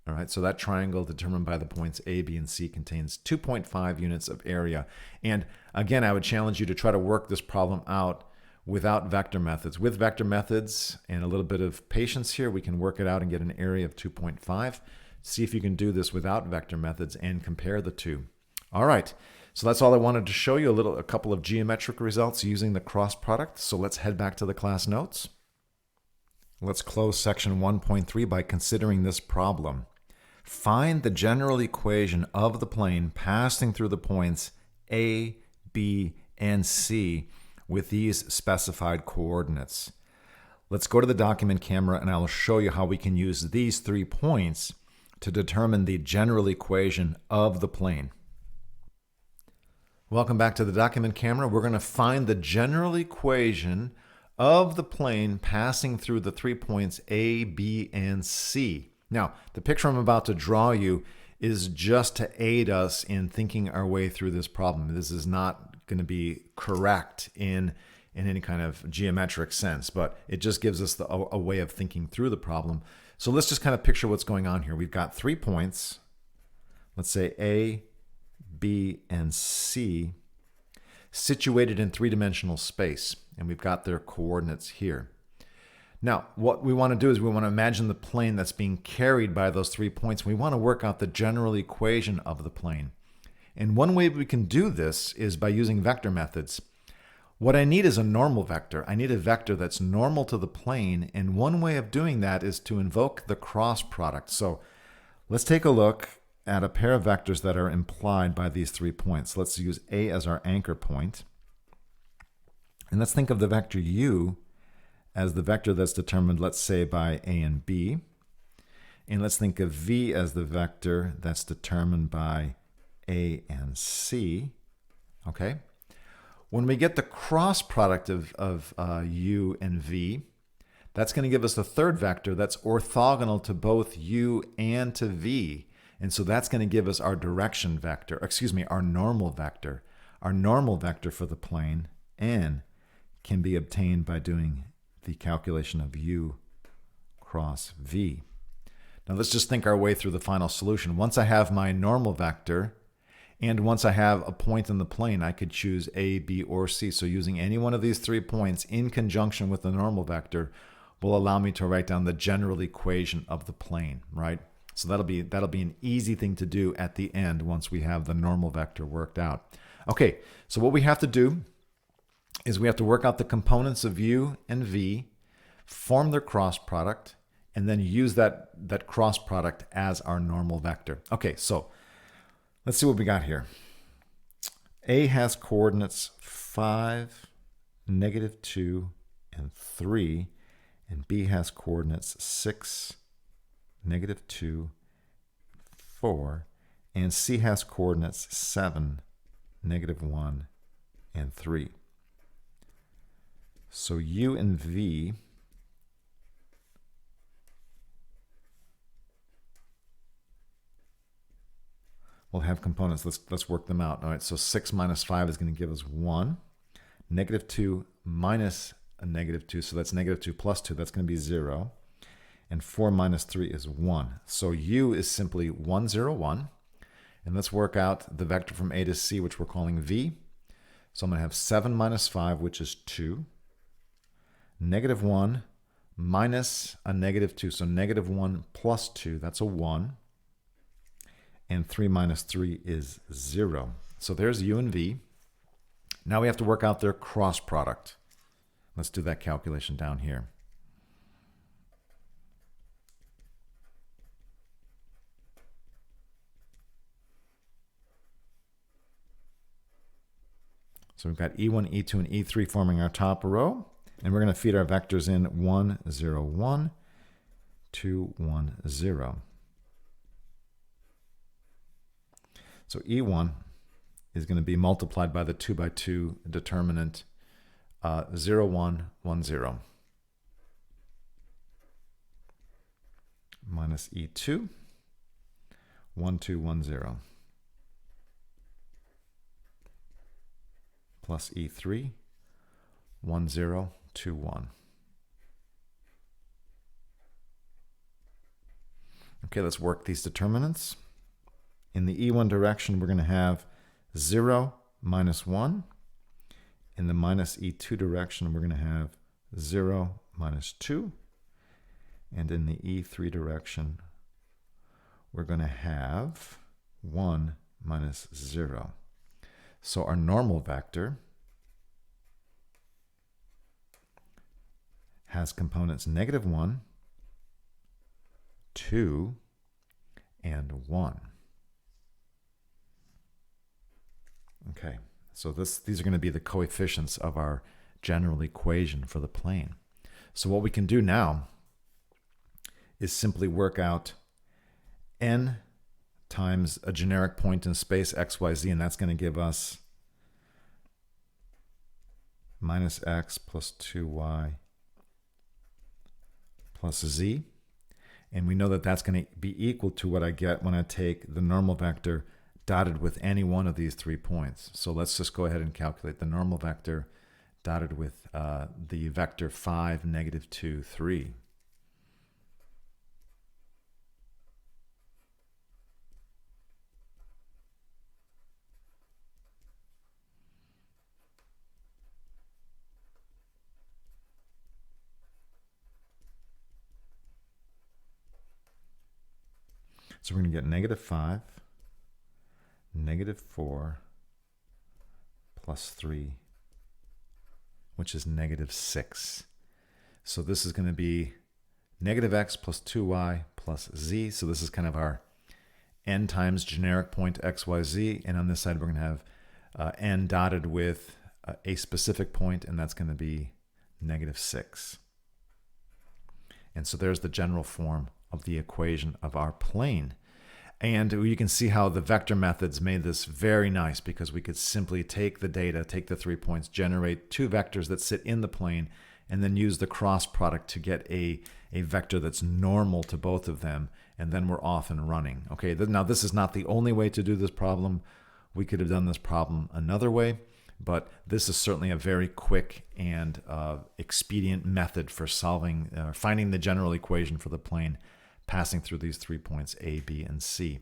A: All right, so that triangle determined by the points A, B, and C contains 2.5 units of area. And again, I would challenge you to try to work this problem out without vector methods. With vector methods and a little bit of patience here, we can work it out and get an area of 2.5. See if you can do this without vector methods and compare the two. All right, so that's all I wanted to show you, a couple of geometric results using the cross product. So let's head back to the class notes. Let's close section 1.3 by considering this problem. Find the general equation of the plane passing through the points A, B, and C with these specified coordinates. Let's go to the document camera and I'll show you how we can use these 3 points to determine the general equation of the plane. Welcome back to the document camera. We're going to find the general equation of the plane passing through the 3 points A, B, and C. Now, the picture I'm about to draw you is just to aid us in thinking our way through this problem. This is not going to be correct in any kind of geometric sense, but it just gives us a way of thinking through the problem. So let's just kind of picture what's going on here. We've got 3 points, let's say A, B, and C, situated in 3-dimensional space, and we've got their coordinates here. Now, what we want to do is we want to imagine the plane that's being carried by those 3 points. We want to work out the general equation of the plane. And one way we can do this is by using vector methods. What I need is a normal vector. I need a vector that's normal to the plane, and one way of doing that is to invoke the cross product. So let's take a look at a pair of vectors that are implied by these 3 points. Let's use A as our anchor point. And let's think of the vector u as the vector that's determined, let's say, by A and B. And let's think of v as the vector that's determined by A and C. Okay? When we get the cross product of u and v, that's going to give us a third vector that's orthogonal to both u and to v. And so that's going to give us our direction vector, our normal vector. Our normal vector for the plane, n, can be obtained by doing the calculation of u cross v. Now let's just think our way through the final solution. Once I have my normal vector, and once I have a point in the plane, I could choose A, B, or C. So using any one of these 3 points in conjunction with the normal vector will allow me to write down the general equation of the plane, right? So that'll be an easy thing to do at the end once we have the normal vector worked out. Okay, so what we have to do is we have to work out the components of u and v, form their cross product, and then use that cross product as our normal vector. Okay, so let's see what we got here. A has coordinates 5, -2, and 3, and B has coordinates 6, -2, 4, and C has coordinates 7, -1, and 3. So u and v will have components. Let's work them out. All right, so 6 minus 5 is going to give us 1. Negative 2 minus a negative 2, so that's negative 2 plus 2. That's going to be 0. And 4 minus 3 is 1. So u is simply 1, 0, 1. And let's work out the vector from A to C, which we're calling v. So I'm going to have 7 minus 5, which is 2. Negative 1 minus a negative 2. So negative 1 plus 2, that's a 1. And 3 minus 3 is 0. So there's u and v. Now we have to work out their cross product. Let's do that calculation down here. So we've got E1, E2, and E3 forming our top row. And we're going to feed our vectors in 1, 0, 1, 2, 1, 0. So E1 is going to be multiplied by the 2 by 2 determinant 0, 1, 1, 0. Minus E2, 1, 2, 1, 0. Plus E3, 1, 0, 2, 1. Okay, let's work these determinants. In the E1 direction, we're going to have 0, minus 1. In the minus E2 direction, we're going to have 0, minus 2. And in the E3 direction, we're going to have 1, minus 0. So our normal vector has components negative 1, 2, and 1. Okay, so these are going to be the coefficients of our general equation for the plane. So what we can do now is simply work out n times a generic point in space x, y, z, and that's going to give us minus x plus 2y plus z. And we know that that's going to be equal to what I get when I take the normal vector dotted with any one of these 3 points. So let's just go ahead and calculate the normal vector dotted with the vector 5, negative 2, 3. So we're going to get negative 5, negative 4, plus 3, which is negative 6. So this is going to be negative x plus 2y plus z. So this is kind of our n times generic point x, y, z. And on this side, we're going to have n dotted with a specific point, and that's going to be negative 6. And so there's the general form of the equation of our plane. And you can see how the vector methods made this very nice, because we could simply take the data, take the 3 points, generate 2 vectors that sit in the plane, and then use the cross product to get a vector that's normal to both of them, and then we're off and running. Okay, now this is not the only way to do this problem. We could have done this problem another way, but this is certainly a very quick and expedient method for solving, finding the general equation for the plane, passing through these 3 points A, B, and C.